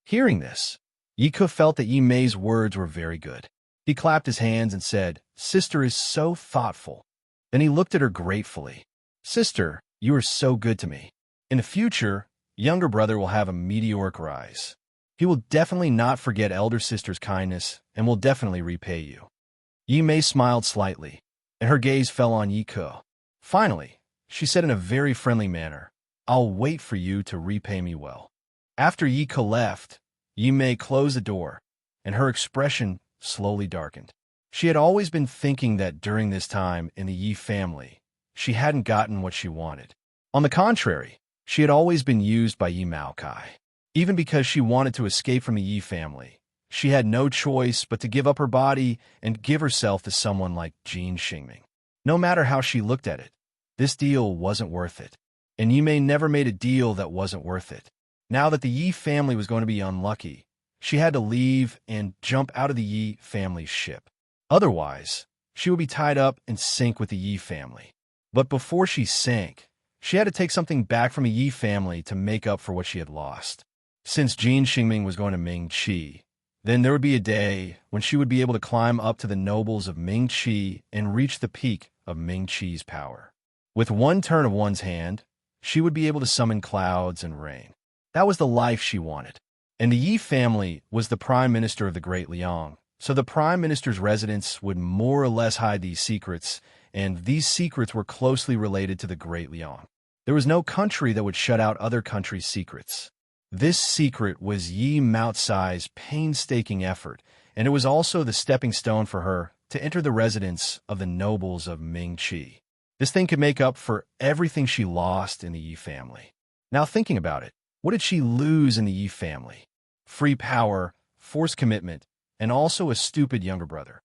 Hearing this, Yiku felt that Yimei's words were very good. He clapped his hands and said, "Sister is so thoughtful." Then he looked at her gratefully. "Sister, you are so good to me. In the future, younger brother will have a meteoric rise. He will definitely not forget elder sister's kindness and will definitely repay you." Yimei smiled slightly, and her gaze fell on Yiku. Finally, she said in a very friendly manner, "I'll wait for you to repay me well." After Yiku left, Yimei closed the door, and her expression slowly darkened. She had always been thinking that during this time in the Yi family, she hadn't gotten what she wanted. On the contrary, she had always been used by Yi Maocai. Even because she wanted to escape from the Yi family, she had no choice but to give up her body and give herself to someone like Jin Xingming. No matter how she looked at it, this deal wasn't worth it. And Yimei never made a deal that wasn't worth it. Now that the Yi family was going to be unlucky, she had to leave and jump out of the Yi family's ship. Otherwise, she would be tied up and sink with the Yi family. But before she sank, she had to take something back from the Yi family to make up for what she had lost. Since Jin Xingming was going to Ming-Chi, then there would be a day when she would be able to climb up to the nobles of Ming-Chi and reach the peak of Ming-Chi's power. With one turn of one's hand, she would be able to summon clouds and rain. That was the life she wanted. And the Yi family was the prime minister of the Great Liang, so the prime minister's residence would more or less hide these secrets, and these secrets were closely related to the Great Liang. There was no country that would shut out other countries' secrets. This secret was Yi Maocai's painstaking effort, and it was also the stepping stone for her to enter the residence of the nobles of Ming-Chi. This thing could make up for everything she lost in the Yi family. Now thinking about it, what did she lose in the Yi family? Free power, forced commitment, and also a stupid younger brother.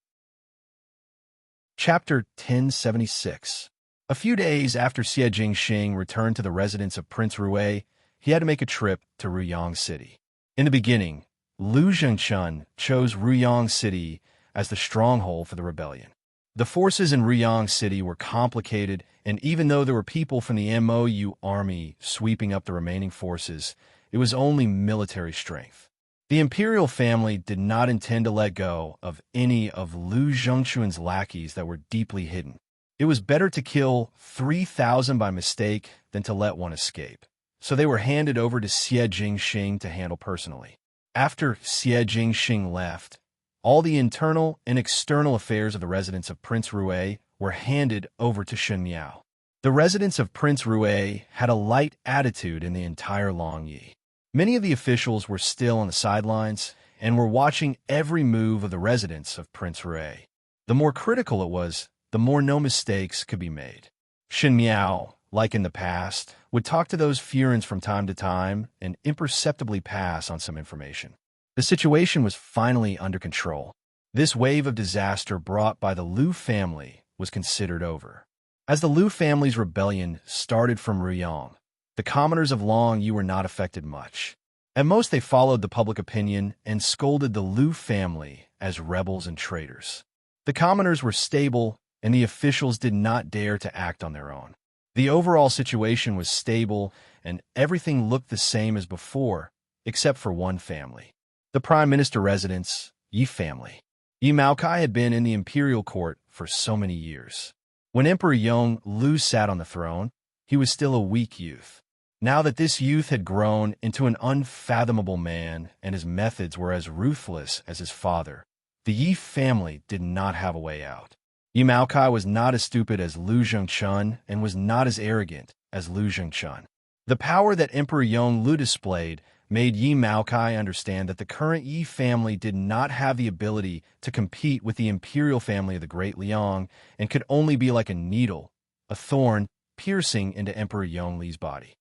Chapter 1076. A few days after Xie Jingxing returned to the residence of Prince Rui, he had to make a trip to Ruyang City. In the beginning, Lu Zhengchun chose Ruyang City as the stronghold for the rebellion. The forces in Ruyang City were complicated, and even though there were people from the MOU army sweeping up the remaining forces, it was only military strength. The imperial family did not intend to let go of any of Lu Zhengchun's lackeys that were deeply hidden. It was better to kill 3,000 by mistake than to let one escape. So they were handed over to Xie Jingxing to handle personally. After Xie Jingxing left, all the internal and external affairs of the residence of Prince Rui were handed over to Shen Miao. The residence of Prince Rui had a light attitude in the entire Longyi. Many of the officials were still on the sidelines and were watching every move of the residence of Prince Rui. The more critical it was, the more no mistakes could be made. Shen Miao, like in the past, would talk to those Furins from time to time and imperceptibly pass on some information. The situation was finally under control. This wave of disaster brought by the Liu family was considered over. As the Liu family's rebellion started from Ruyang, the commoners of Longyi were not affected much. At most, they followed the public opinion and scolded the Liu family as rebels and traitors. The commoners were stable, and the officials did not dare to act on their own. The overall situation was stable, and everything looked the same as before, except for one family. The Prime Minister residence, Yi family. Yi Maokai had been in the imperial court for so many years. When Emperor Yong Lu sat on the throne, he was still a weak youth. Now that this youth had grown into an unfathomable man and his methods were as ruthless as his father, the Yi family did not have a way out. Yi Maokai was not as stupid as Liu Zhengchun and was not as arrogant as Liu Zhengchun. The power that Emperor Yong Lu displayed made Yi Maokai understand that the current Yi family did not have the ability to compete with the imperial family of the Great Liang and could only be like a needle, a thorn, piercing into Emperor Yongli's body.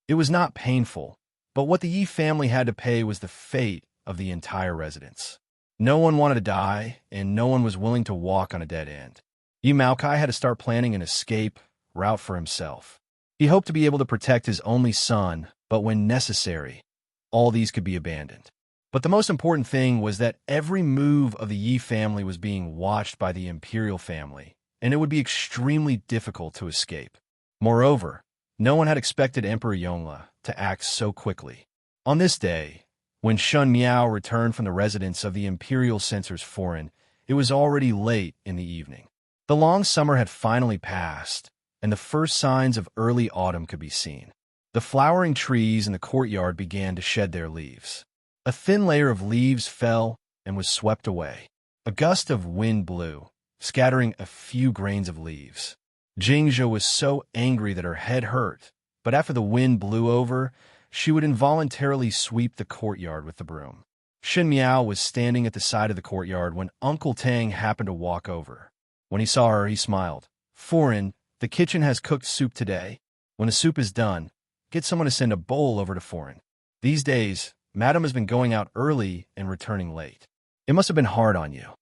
It was not painful, but what the Yi family had to pay was the fate of the entire residence. No one wanted to die, and no one was willing to walk on a dead end. Yi Maokai had to start planning an escape route for himself. He hoped to be able to protect his only son, but when necessary, all these could be abandoned. But the most important thing was that every move of the Yi family was being watched by the imperial family, and it would be extremely difficult to escape. Moreover, no one had expected Emperor Yongla to act so quickly. On this day, when Shun Miao returned from the residence of the imperial censors foreign, it was already late in the evening. The long summer had finally passed, and the first signs of early autumn could be seen. The flowering trees in the courtyard began to shed their leaves. A thin layer of leaves fell and was swept away. A gust of wind blew, scattering a few grains of leaves. Jingzhou was so angry that her head hurt, but after the wind blew over, she would involuntarily sweep the courtyard with the broom. Shen Miao was standing at the side of the courtyard when Uncle Tang happened to walk over. When he saw her, he smiled. "Foreign, the kitchen has cooked soup today. When the soup is done, get someone to send a bowl over to Foreign. These days, Madam has been going out early and returning late. It must have been hard on you.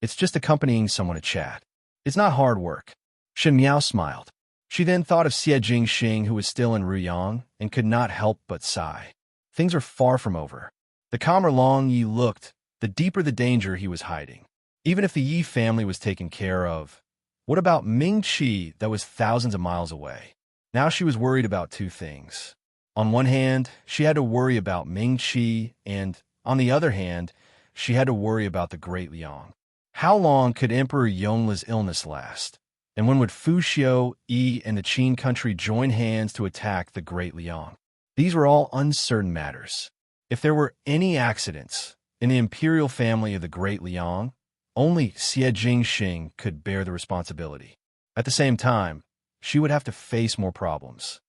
It's just accompanying someone to chat. It's not hard work." Shen Miao smiled. She then thought of Xie Jingxing, who was still in Ruyang, and could not help but sigh. Things are far from over. The calmer Long Yi looked, the deeper the danger he was hiding. Even if the Yi family was taken care of, what about Ming Qi that was thousands of miles away? Now she was worried about two things. On one hand, she had to worry about Ming Qi, and, on the other hand, she had to worry about the Great Liang. How long could Emperor Yongla's illness last? And when would Fu Xiu, Yi, and the Qin country join hands to attack the Great Liang? These were all uncertain matters. If there were any accidents in the imperial family of the Great Liang, only Xie Jingxing could bear the responsibility. At the same time, she would have to face more problems.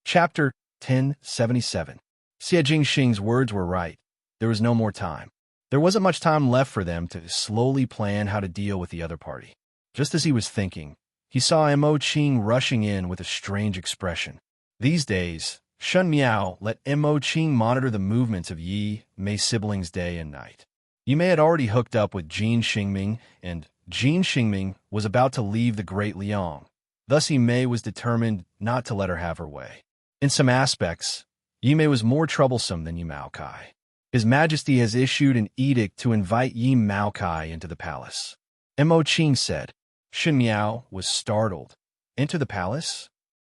Chapter 1077. Xie Jingxing's words were right. There was no more time. There wasn't much time left for them to slowly plan how to deal with the other party. Just as he was thinking, he saw Mo Qing rushing in with a strange expression. These days, Shun Miao let Mo Qing monitor the movements of Yi Mei siblings day and night. Yi Mei had already hooked up with Jin Xingming, and Jin Xingming was about to leave the Great Liang. Thus Yi Mei was determined not to let her have her way. In some aspects, Yi Mei was more troublesome than Yi Maokai. His Majesty has issued an edict to invite Yi Maokai into the palace. Mo Qing said. Shen Miao was startled. Enter the palace?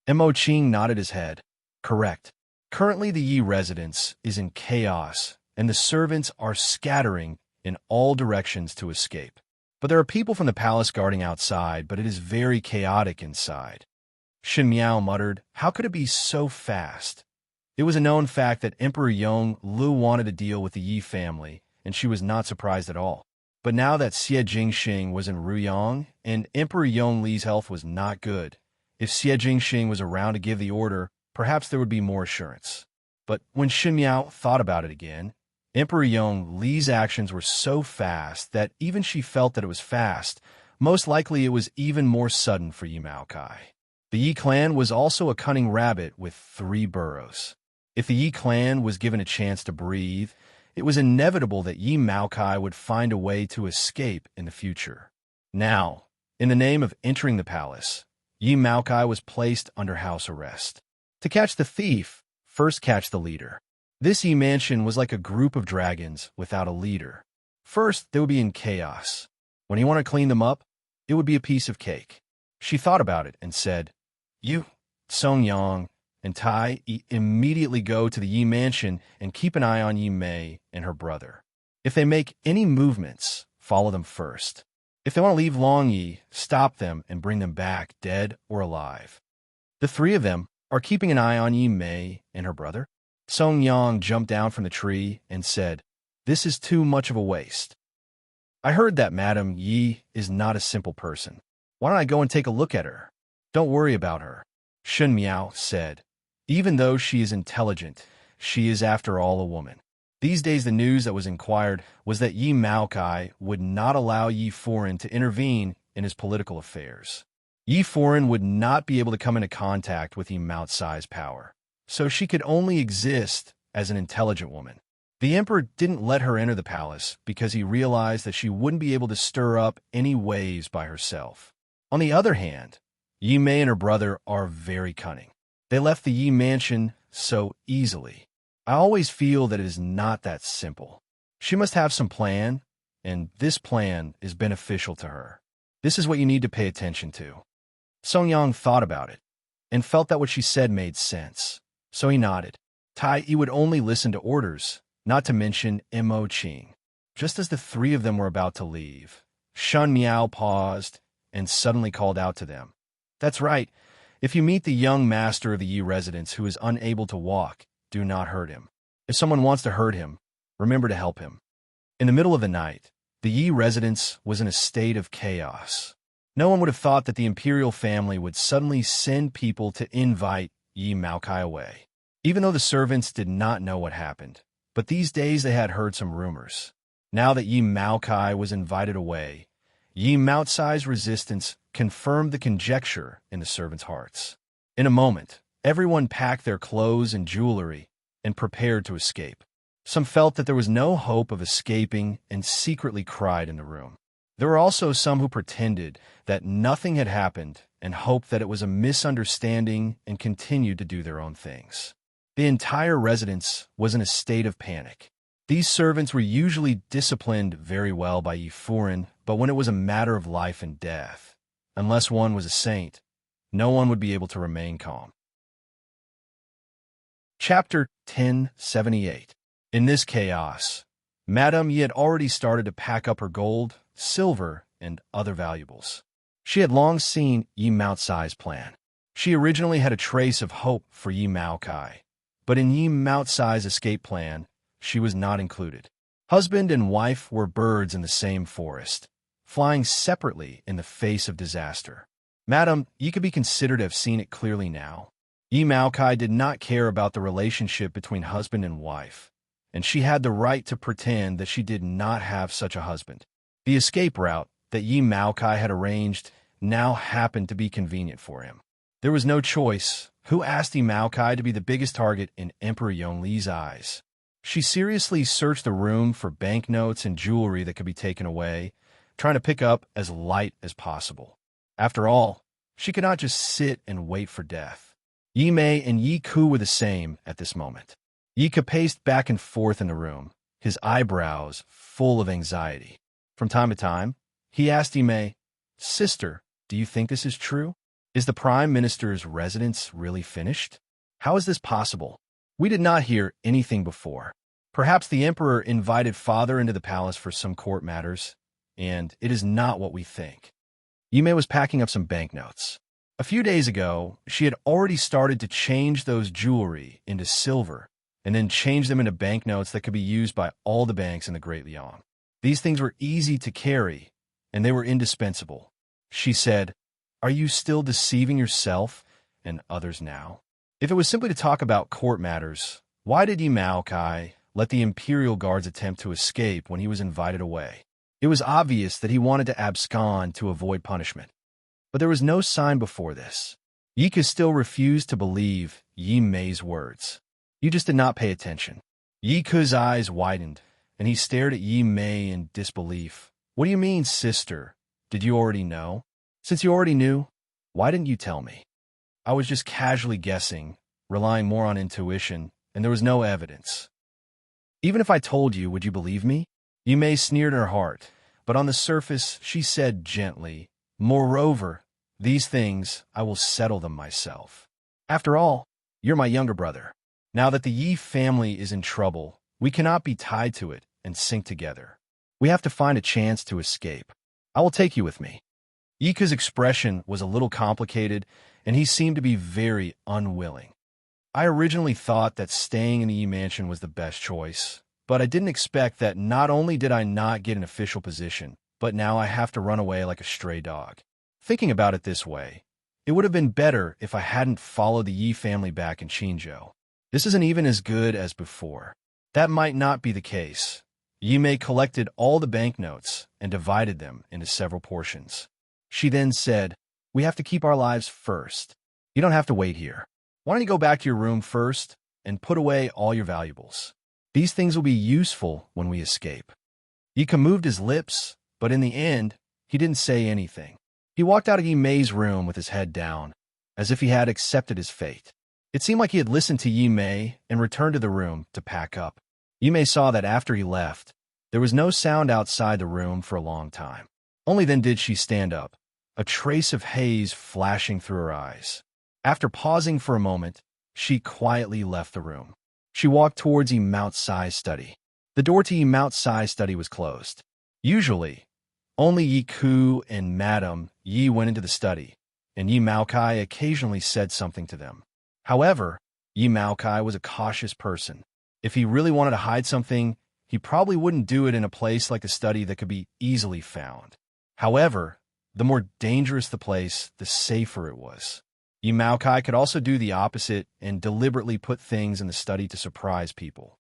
Mo Qing nodded his head. Correct. Currently the Yi residence is in chaos, and the servants are scattering in all directions to escape. But there are people from the palace guarding outside, but it is very chaotic inside. Shen Miao muttered, how could it be so fast? It was a known fact that Emperor Yong Lu wanted to deal with the Yi family, and she was not surprised at all. But now that Xie Jingxing was in Ruyang, and Emperor Yongli's health was not good, if Xie Jingxing was around to give the order, perhaps there would be more assurance. But when Shen Miao thought about it again, Emperor Yong Li's actions were so fast that even she felt that it was fast. Most likely it was even more sudden for Yi Maokai. The Yi clan was also a cunning rabbit with 3 burrows. If the Yi clan was given a chance to breathe, it was inevitable that Yi Maokai would find a way to escape in the future. Now, in the name of entering the palace, Yi Maokai was placed under house arrest. To catch the thief, first catch the leader. This Yi mansion was like a group of dragons without a leader. First, they would be in chaos. When you want to clean them up, it would be a piece of cake. She thought about it and said, "You, Song Yang, and Tai immediately go to the Yi mansion and keep an eye on Yi Mei and her brother. If they make any movements, follow them first. If they want to leave Long Yi, stop them and bring them back, dead or alive." The 3 of them are keeping an eye on Yi Mei and her brother. Song Yang jumped down from the tree and said, "This is too much of a waste. I heard that Madame Yi is not a simple person. Why don't I go and take a look at her?" "Don't worry about her," Shun Miao said. "Even though she is intelligent, she is after all a woman." These days the news that was inquired was that Yi Maokai would not allow Yi Foreign to intervene in his political affairs. Yi Foreign would not be able to come into contact with Yi Maotsai's power, so she could only exist as an intelligent woman. The emperor didn't let her enter the palace because he realized that she wouldn't be able to stir up any waves by herself. On the other hand, Yi Mei and her brother are very cunning. They left the Yi mansion so easily. I always feel that it is not that simple. She must have some plan, and this plan is beneficial to her. This is what you need to pay attention to. Song Yang thought about it and felt that what she said made sense, so he nodded. Tai Yi would only listen to orders, not to mention Mo Qing. Just as the 3 of them were about to leave, Shun Miao paused and suddenly called out to them, "That's right. If you meet the young master of the Yi residence who is unable to walk, do not hurt him. If someone wants to hurt him, remember to help him." In the middle of the night, the Yi residence was in a state of chaos. No one would have thought that the imperial family would suddenly send people to invite Yi Maokai away, even though the servants did not know what happened. But these days they had heard some rumors. Now that Yi Maokai was invited away, Yi Maotsai's resistance confirmed the conjecture in the servants' hearts. In a moment, everyone packed their clothes and jewelry and prepared to escape. Some felt that there was no hope of escaping and secretly cried in the room. There were also some who pretended that nothing had happened and hoped that it was a misunderstanding and continued to do their own things. The entire residence was in a state of panic. These servants were usually disciplined very well by Yi Foreign, but when it was a matter of life and death, unless one was a saint, no one would be able to remain calm. Chapter 1078. In this chaos, Madame Yi had already started to pack up her gold, silver, and other valuables. She had long seen Yi Maotsai's plan. She originally had a trace of hope for Yi Maokai, but in Yi Maotsai's escape plan, she was not included. Husband and wife were birds in the same forest, flying separately in the face of disaster. Madame Yi could be considered to have seen it clearly now. Yi Maokai did not care about the relationship between husband and wife, and she had the right to pretend that she did not have such a husband. The escape route that Yi Maokai had arranged now happened to be convenient for him. There was no choice. Who asked Yi Maokai to be the biggest target in Emperor Yongli's eyes? She seriously searched the room for banknotes and jewelry that could be taken away, trying to pick up as light as possible. After all, she could not just sit and wait for death. Yi Mei and Yi Ku were the same at this moment. Yi Ku paced back and forth in the room, his eyebrows full of anxiety. From time to time, he asked Yi Mei, "Sister, do you think this is true? Is the Prime Minister's residence really finished? How is this possible? We did not hear anything before. Perhaps the Emperor invited Father into the palace for some court matters, and it is not what we think." Yi Mei was packing up some banknotes. A few days ago, she had already started to change those jewelry into silver, and then change them into banknotes that could be used by all the banks in the Great Liang. These things were easy to carry, and they were indispensable. She said, "Are you still deceiving yourself and others now? If it was simply to talk about court matters, why did Yi Maokai let the Imperial Guards attempt to escape when he was invited away. It was obvious that he wanted to abscond to avoid punishment. But there was no sign before this. Yika still refused to believe Yi Mei's words. You just did not pay attention. Yika's eyes widened, and he stared at Yi Mei in disbelief. What do you mean, sister? Did you already know? Since you already knew, why didn't you tell me? I was just casually guessing, relying more on intuition, and there was no evidence. Even if I told you, would you believe me? Yi Mei sneered in her heart, but on the surface she said gently, moreover, these things, I will settle them myself. After all, you're my younger brother. Now that the Yi family is in trouble, we cannot be tied to it and sink together. We have to find a chance to escape. I will take you with me. Yika's expression was a little complicated, and he seemed to be very unwilling. I originally thought that staying in the Yi mansion was the best choice, but I didn't expect that not only did I not get an official position, but now I have to run away like a stray dog. Thinking about it this way, it would have been better if I hadn't followed the Yi family back in Qinzhou. This isn't even as good as before. That might not be the case. Yi Mei collected all the banknotes and divided them into several portions. She then said, we have to keep our lives first. You don't have to wait here. Why don't you go back to your room first and put away all your valuables? These things will be useful when we escape. Yika moved his lips, but in the end, he didn't say anything. He walked out of Yi Mei's room with his head down, as if he had accepted his fate. It seemed like he had listened to Yi Mei and returned to the room to pack up. Yi Mei saw that after he left, there was no sound outside the room for a long time. Only then did she stand up, a trace of haze flashing through her eyes. After pausing for a moment, she quietly left the room. She walked towards Yi Mao's study. The door to Yi Mao's study was closed. Usually, only Yi Ku and Madame Yi went into the study, and Yi Maokai occasionally said something to them. However, Yi Maokai was a cautious person. If he really wanted to hide something, he probably wouldn't do it in a place like the study that could be easily found. However, the more dangerous the place, the safer it was. Yi Maokai could also do the opposite and deliberately put things in the study to surprise people.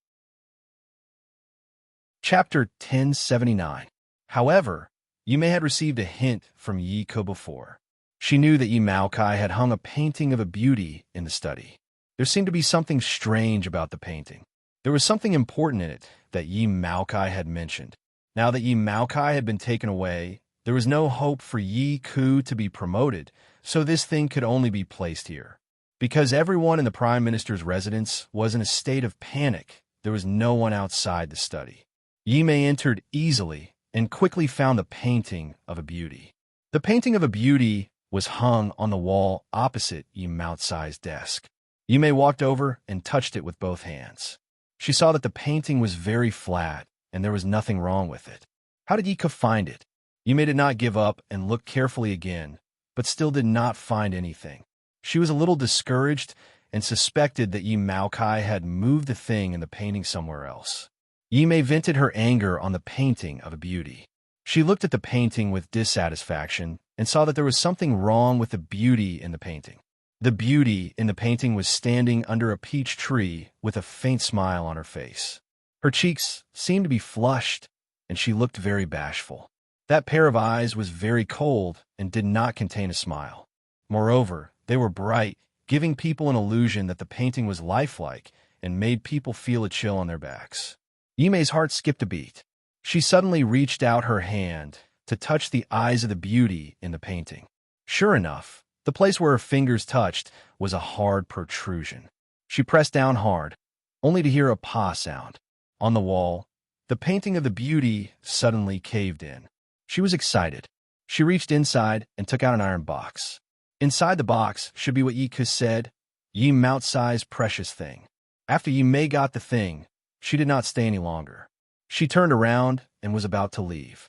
Chapter 1079. However, Yi Mei had received a hint from Yi Ke before. She knew that Yi Maokai had hung a painting of a beauty in the study. There seemed to be something strange about the painting. There was something important in it that Yi Maokai had mentioned. Now that Yi Maokai had been taken away, there was no hope for Yi Ku to be promoted, so this thing could only be placed here. Because everyone in the Prime Minister's residence was in a state of panic, there was no one outside the study. Yi Mei entered easily and quickly found the painting of a beauty. The painting of a beauty was hung on the wall opposite Yi Mao's desk. Yi Mei walked over and touched it with both hands. She saw that the painting was very flat and there was nothing wrong with it. How did Yi Ke find it? Yi Mei did not give up and looked carefully again, but still did not find anything. She was a little discouraged and suspected that Yi Maokai had moved the thing in the painting somewhere else. Yi Mei vented her anger on the painting of a beauty. She looked at the painting with dissatisfaction and saw that there was something wrong with the beauty in the painting. The beauty in the painting was standing under a peach tree with a faint smile on her face. Her cheeks seemed to be flushed, and she looked very bashful. That pair of eyes was very cold and did not contain a smile. Moreover, they were bright, giving people an illusion that the painting was lifelike and made people feel a chill on their backs. Yi Mei's heart skipped a beat. She suddenly reached out her hand to touch the eyes of the beauty in the painting. Sure enough, the place where her fingers touched was a hard protrusion. She pressed down hard, only to hear a pa sound. On the wall, the painting of the beauty suddenly caved in. She was excited. She reached inside and took out an iron box. Inside the box should be what Yi Ke said, Yi Mao's precious thing. After Yi Mei got the thing, she did not stay any longer. She turned around and was about to leave.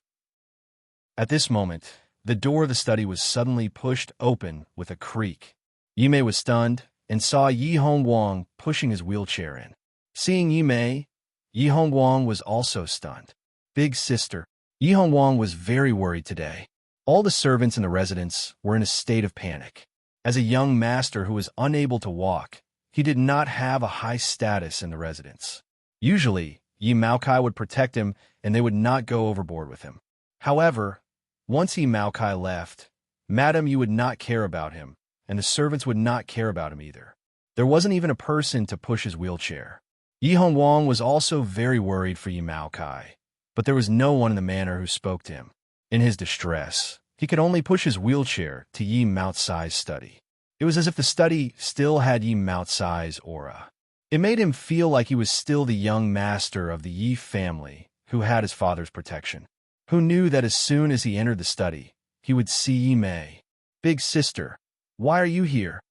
At this moment, the door of the study was suddenly pushed open with a creak. Yi Mei was stunned and saw Yi Hongguang pushing his wheelchair in. Seeing Yi Mei, Yi Hongguang was also stunned. Big sister, Yi Hongguang was very worried today. All the servants in the residence were in a state of panic. As a young master who was unable to walk, he did not have a high status in the residence. Usually, Yi Maokai would protect him and they would not go overboard with him. However, once Yi Maokai left, Madame Yu would not care about him, and the servants would not care about him either. There wasn't even a person to push his wheelchair. Yi Hongwang was also very worried for Yi Maokai, but there was no one in the manor who spoke to him. In his distress, he could only push his wheelchair to Yi Maotsai's study. It was as if the study still had Yi Maotsai's aura. It made him feel like he was still the young master of the Yi family who had his father's protection, who knew that as soon as he entered the study, he would see Yi Mei. "Big sister, why are you here?"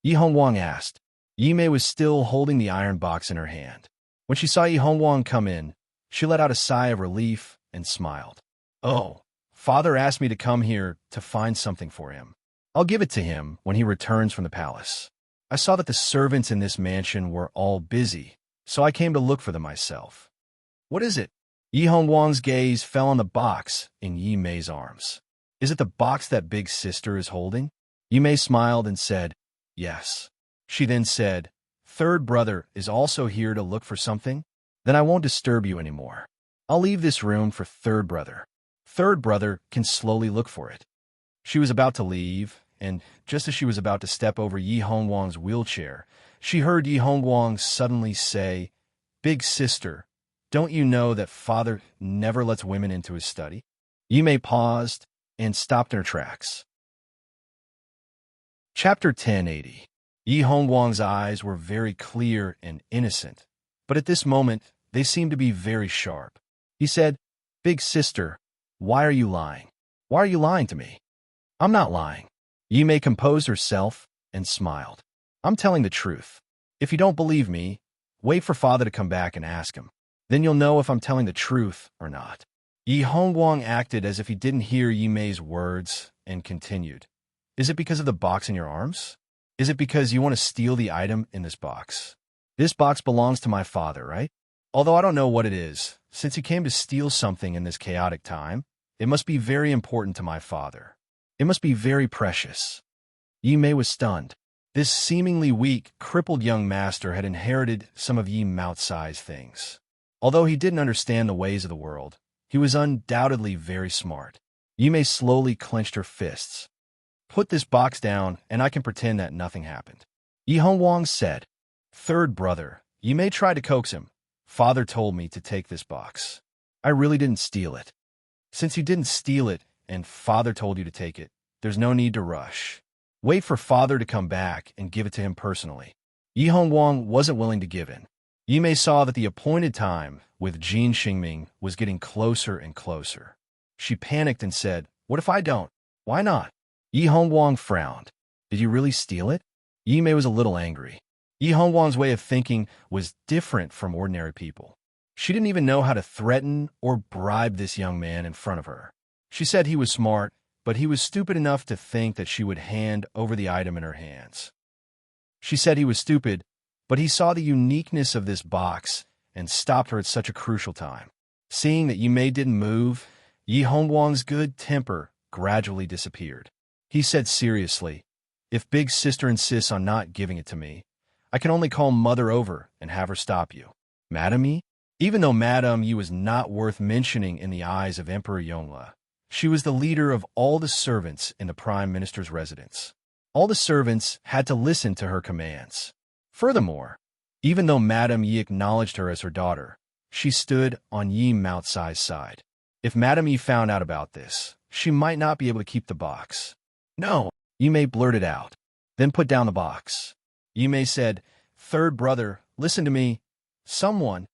Yi Hongwang asked. Yi Mei was still holding the iron box in her hand. When she saw Yi Hongwang come in, she let out a sigh of relief and smiled. "Oh, father asked me to come here to find something for him. I'll give it to him when he returns from the palace. I saw that the servants in this mansion were all busy, so I came to look for them myself." "What is it?" Yi Hongwang's gaze fell on the box in Yi Mei's arms. "Is it the box that big sister is holding?" Yi Mei smiled and said, "Yes." She then said, "Third brother is also here to look for something? Then I won't disturb you anymore. I'll leave this room for third brother. Third brother can slowly look for it." She was about to leave, and just as she was about to step over Yi Hongwang's wheelchair, she heard Yi Hongwang suddenly say, "Big sister, don't you know that father never lets women into his study?" Yi Mei paused and stopped in her tracks. Chapter 1080. Yi Hongwang's eyes were very clear and innocent, but at this moment, they seemed to be very sharp. He said, "Big sister, why are you lying? Why are you lying to me?" "I'm not lying." Yi Mei composed herself and smiled. "I'm telling the truth. If you don't believe me, wait for father to come back and ask him. Then you'll know if I'm telling the truth or not." Yi Hongwang acted as if he didn't hear Yi Mei's words and continued. "Is it because of the box in your arms? Is it because you want to steal the item in this box? This box belongs to my father, right? Although I don't know what it is, since he came to steal something in this chaotic time, it must be very important to my father. It must be very precious." Yi Mei was stunned. This seemingly weak, crippled young master had inherited some of Yi Maotsai's things. Although he didn't understand the ways of the world, he was undoubtedly very smart. Yi Mei slowly clenched her fists. "Put this box down, and I can pretend that nothing happened." Yi Hongwang said. "Third brother, Yi Mei tried to coax him. Father told me to take this box. I really didn't steal it. Since you didn't steal it, and father told you to take it, there's no need to rush. Wait for father to come back and give it to him personally." Yi Hongwang wasn't willing to give in. Yi Mei saw that the appointed time with Jin Xingming was getting closer and closer. She panicked and said, "What if I don't? Why not?" Yi Hongwang frowned. "Did you really steal it?" Yi Mei was a little angry. Yi Hongwang's way of thinking was different from ordinary people. She didn't even know how to threaten or bribe this young man in front of her. She said he was smart, but he was stupid enough to think that she would hand over the item in her hands. She said he was stupid, but he saw the uniqueness of this box and stopped her at such a crucial time. Seeing that Yi Mei didn't move, Yi Hongwang's good temper gradually disappeared. He said seriously, "If big sister insists on not giving it to me, I can only call mother over and have her stop you." Madame Yi? Even though Madame Yi was not worth mentioning in the eyes of Emperor Yongle, she was the leader of all the servants in the Prime Minister's residence. All the servants had to listen to her commands. Furthermore, even though Madame Yi acknowledged her as her daughter, she stood on Yi Maotsai's side. If Madame Yi found out about this, she might not be able to keep the box. "No," Yi Mei blurted out. "Then put down the box." Yi Mei said, "Third brother, listen to me. Someone."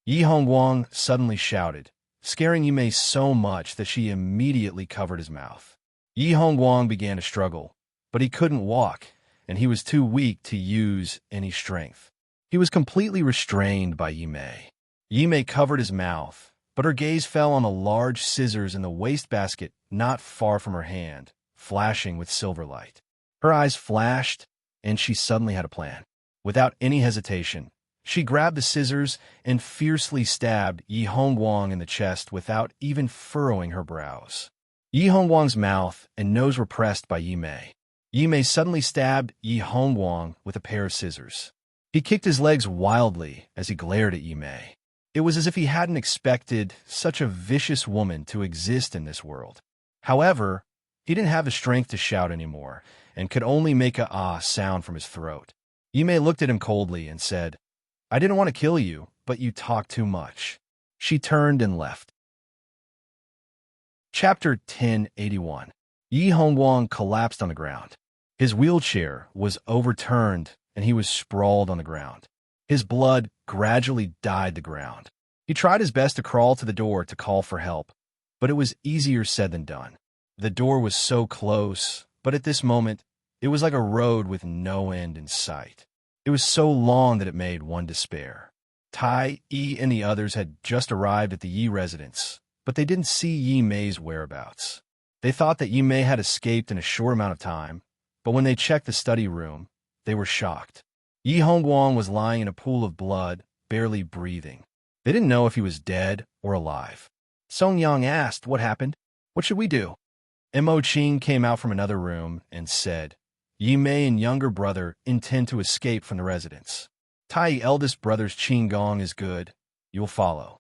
Yi Hongwang suddenly shouted, scaring Yi Mei so much that she immediately covered his mouth. Yi Hongwang began to struggle, but he couldn't walk, and he was too weak to use any strength. He was completely restrained by Yi Mei. Yi Mei covered his mouth, but her gaze fell on the large scissors in the wastebasket not far from her hand, flashing with silver light. Her eyes flashed, and she suddenly had a plan. Without any hesitation, she grabbed the scissors and fiercely stabbed Yi Hongwang in the chest without even furrowing her brows. Yi Hongwang's mouth and nose were pressed by Yi Mei. Yi Mei suddenly stabbed Yi Hongwang with a pair of scissors. He kicked his legs wildly as he glared at Yi Mei. It was as if he hadn't expected such a vicious woman to exist in this world. However, he didn't have the strength to shout anymore and could only make a ah sound from his throat. Yi Mei looked at him coldly and said, "I didn't want to kill you, but you talk too much." She turned and left. Chapter 1081. Yi Hongguang collapsed on the ground. His wheelchair was overturned and he was sprawled on the ground. His blood gradually dyed the ground. He tried his best to crawl to the door to call for help, but it was easier said than done. The door was so close, but at this moment, it was like a road with no end in sight. It was so long that it made one despair. Tai, Yi, and the others had just arrived at the Yi residence, but they didn't see Yi Mei's whereabouts. They thought that Yi Mei had escaped in a short amount of time, but when they checked the study room, they were shocked. Yi Hongguang was lying in a pool of blood, barely breathing. They didn't know if he was dead or alive. Song Yang asked, "What happened? What should we do?" Mo Qing came out from another room and said, "Yi Mei and younger brother intend to escape from the residence. Tai, eldest brother's Qing Gong is good. You'll follow."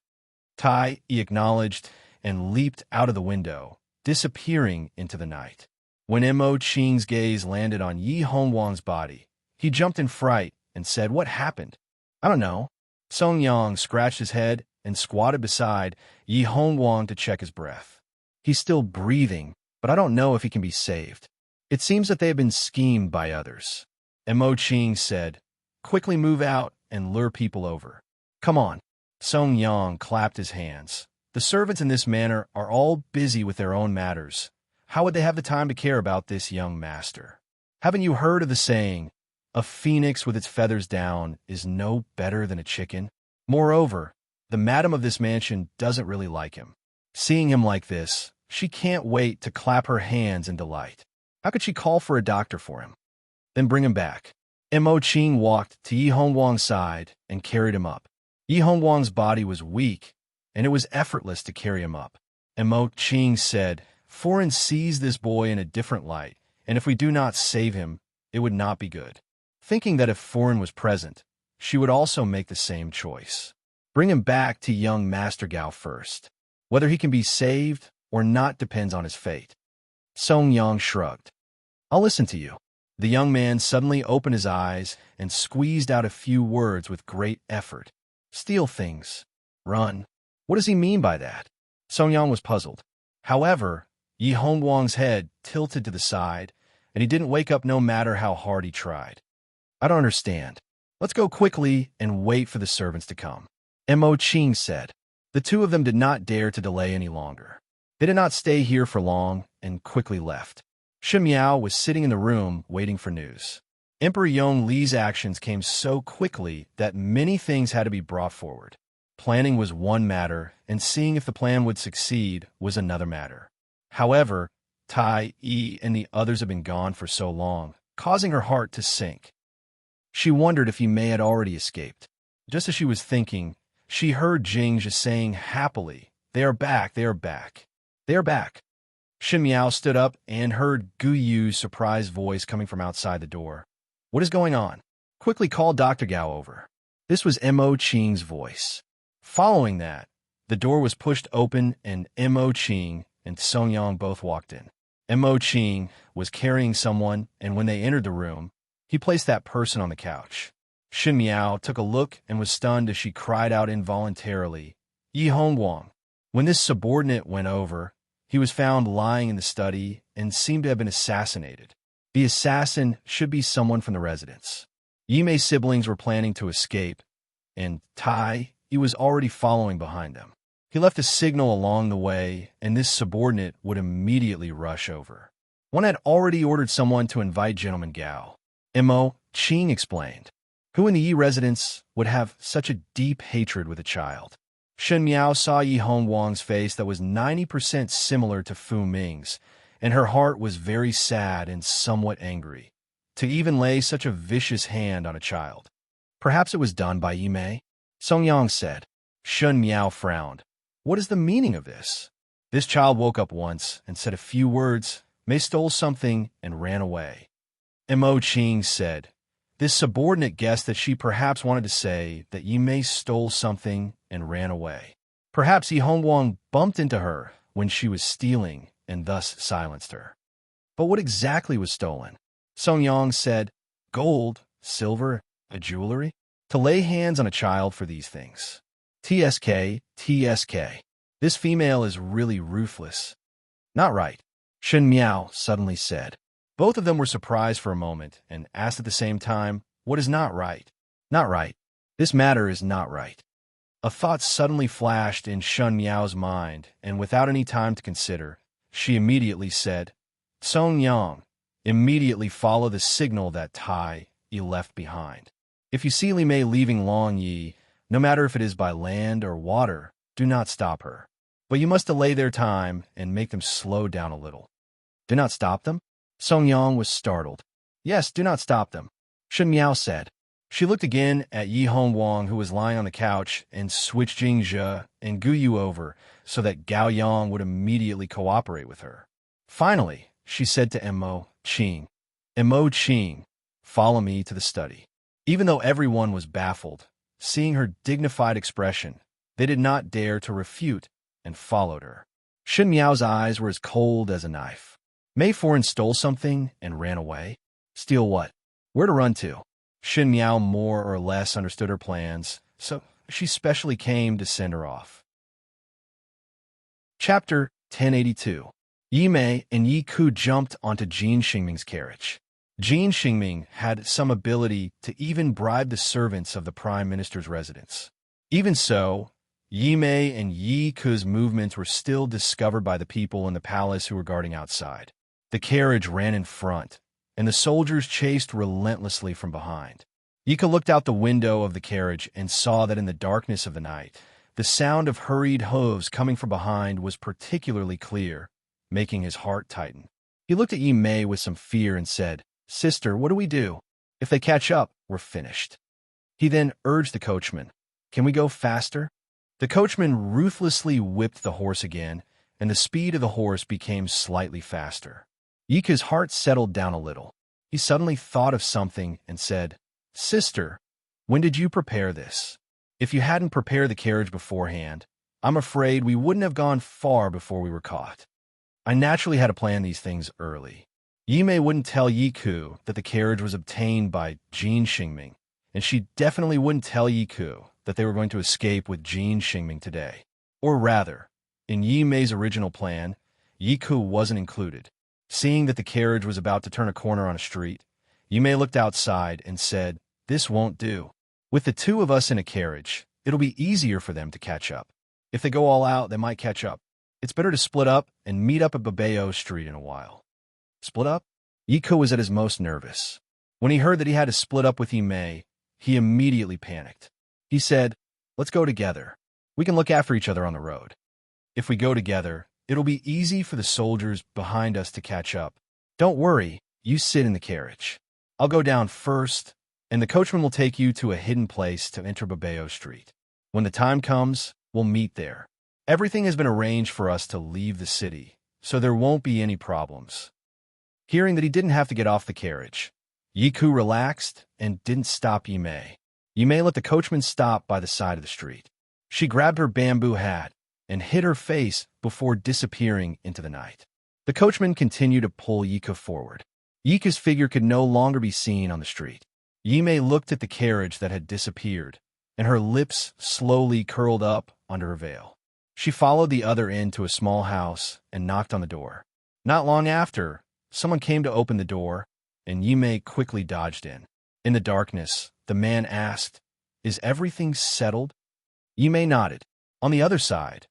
Tai, he acknowledged and leaped out of the window, disappearing into the night. When Mo Qing's gaze landed on Yi Hongguang's body, he jumped in fright and said, "What happened?" "I don't know." Song Yang scratched his head and squatted beside Yi Hongguang to check his breath. "He's still breathing, but I don't know if he can be saved. It seems that they have been schemed by others." Mo Qing said, "Quickly move out and lure people over. Come on." Song Yang clapped his hands. "The servants in this manor are all busy with their own matters. How would they have the time to care about this young master? Haven't you heard of the saying, 'A phoenix with its feathers down is no better than a chicken'? Moreover, the madam of this mansion doesn't really like him. Seeing him like this, she can't wait to clap her hands in delight. How could she call for a doctor for him? Then bring him back." Mo Qing walked to Yi Hongguang's side and carried him up. Yi Hongguang's body was weak, and it was effortless to carry him up. Mo Qing said, "Foreign sees this boy in a different light, and if we do not save him, it would not be good." Thinking that if Foreign was present, she would also make the same choice. Bring him back to young Master Gao first. Whether he can be saved or not depends on his fate. Song Yang shrugged. "I'll listen to you." The young man suddenly opened his eyes and squeezed out a few words with great effort. "Steal things. Run. What does he mean by that?" Song Yang was puzzled. However, Yi Hongguang's head tilted to the side, and he didn't wake up no matter how hard he tried. "I don't understand. Let's go quickly and wait for the servants to come," Mo Qing said. The two of them did not dare to delay any longer. They did not stay here for long and quickly left. Shen Miao was sitting in the room waiting for news. Emperor Yong Li's actions came so quickly that many things had to be brought forward. Planning was one matter, and seeing if the plan would succeed was another matter. However, Tai, Yi, and the others had been gone for so long, causing her heart to sink. She wondered if Yi Mei had already escaped. Just as she was thinking, she heard Jing just saying happily, "They are back, they are back, they are back." Shen Miao stood up and heard Gu Yu's surprised voice coming from outside the door. "What is going on? Quickly call Dr. Gao over." This was Mo Qing's voice. Following that, the door was pushed open and Mo Qing and Song Yang both walked in. Mo Qing was carrying someone, and when they entered the room, he placed that person on the couch. Shen Miao took a look and was stunned as she cried out involuntarily, "Yi Hongguang." When this subordinate went over, he was found lying in the study and seemed to have been assassinated. The assassin should be someone from the residence. Yi Mei's siblings were planning to escape, and Tai, he was already following behind them. He left a signal along the way, and this subordinate would immediately rush over. One had already ordered someone to invite Gentleman Gao. Mo Qing explained. Who in the Yi residence would have such a deep hatred with a child? Shen Miao saw Yi Hongguang's face that was 90% similar to Fu Ming's, and her heart was very sad and somewhat angry. To even lay such a vicious hand on a child. Perhaps it was done by Yi Mei? Song Yang said. Shen Miao frowned. What is the meaning of this? This child woke up once and said a few words, Mei stole something and ran away. Mo Qing said, This subordinate guessed that she perhaps wanted to say that Yi Mei stole something and ran away. Perhaps Yi Hongguang bumped into her when she was stealing and thus silenced her. But what exactly was stolen? Song Yang said, gold, silver, a jewelry? To lay hands on a child for these things. TSK, TSK. This female is really ruthless. Not right, Shen Miao suddenly said. Both of them were surprised for a moment and asked at the same time, what is not right? Not right. This matter is not right. A thought suddenly flashed in Shen Miao's mind, and without any time to consider, she immediately said, Song Yang, immediately follow the signal that Tai Yi left behind. If you see Li Mei leaving Long Yi, no matter if it is by land or water, do not stop her. But you must delay their time and make them slow down a little. Do not stop them? Song Yang was startled. Yes, do not stop them, Shen Miao said. She looked again at Yi Hongguang, who was lying on the couch, and switched Jingzhe and Gu Yu over so that Gao Yang would immediately cooperate with her. Finally, she said to Mo Qing, Mo Qing, follow me to the study. Even though everyone was baffled, seeing her dignified expression, they did not dare to refute and followed her. Shen Miao's eyes were as cold as a knife. Mei Foreign stole something and ran away? Steal what? Where to run to? Shen Miao more or less understood her plans, so she specially came to send her off. Chapter 1082. Yi Mei and Yi Ku jumped onto Jin Xingming's carriage. Jin Xingming had some ability to even bribe the servants of the Prime Minister's residence. Even so, Yi Mei and Yi Ku's movements were still discovered by the people in the palace who were guarding outside. The carriage ran in front, and the soldiers chased relentlessly from behind. Yi Ku looked out the window of the carriage and saw that in the darkness of the night, the sound of hurried hooves coming from behind was particularly clear, making his heart tighten. He looked at Yi Mei with some fear and said, Sister, what do we do? If they catch up, we're finished. He then urged the coachman, Can we go faster? The coachman ruthlessly whipped the horse again, and the speed of the horse became slightly faster. Yi Ku's heart settled down a little. He suddenly thought of something and said, Sister, when did you prepare this? If you hadn't prepared the carriage beforehand, I'm afraid we wouldn't have gone far before we were caught. I naturally had to plan these things early. Yi Mei wouldn't tell Yi Ku that the carriage was obtained by Jin Xingming, and she definitely wouldn't tell Yi Ku that they were going to escape with Jin Xingming today. Or rather, in Yi Mei's original plan, Yi Ku wasn't included. Seeing that the carriage was about to turn a corner on a street, Yi Mei looked outside and said, This won't do. With the two of us in a carriage, it'll be easier for them to catch up. If they go all out, they might catch up. It's better to split up and meet up at Babeo Street in a while. Split up? Yi Ku was at his most nervous. When he heard that he had to split up with Yi Mei, he immediately panicked. He said, Let's go together. We can look after each other on the road. If we go together, it'll be easy for the soldiers behind us to catch up. Don't worry, you sit in the carriage. I'll go down first, and the coachman will take you to a hidden place to enter Babeo Street. When the time comes, we'll meet there. Everything has been arranged for us to leave the city, so there won't be any problems. Hearing that he didn't have to get off the carriage, Yi Ku relaxed and didn't stop Yi Mei. Yi Mei let the coachman stop by the side of the street. She grabbed her bamboo hat and hid her face before disappearing into the night. The coachman continued to pull Yi Ku forward. Yi Ku's figure could no longer be seen on the street. Yi Mei looked at the carriage that had disappeared, and her lips slowly curled up under her veil. She followed the other end to a small house and knocked on the door. Not long after, someone came to open the door, and Yi Mei quickly dodged in. In the darkness, the man asked, Is everything settled? Yi Mei nodded. On the other side,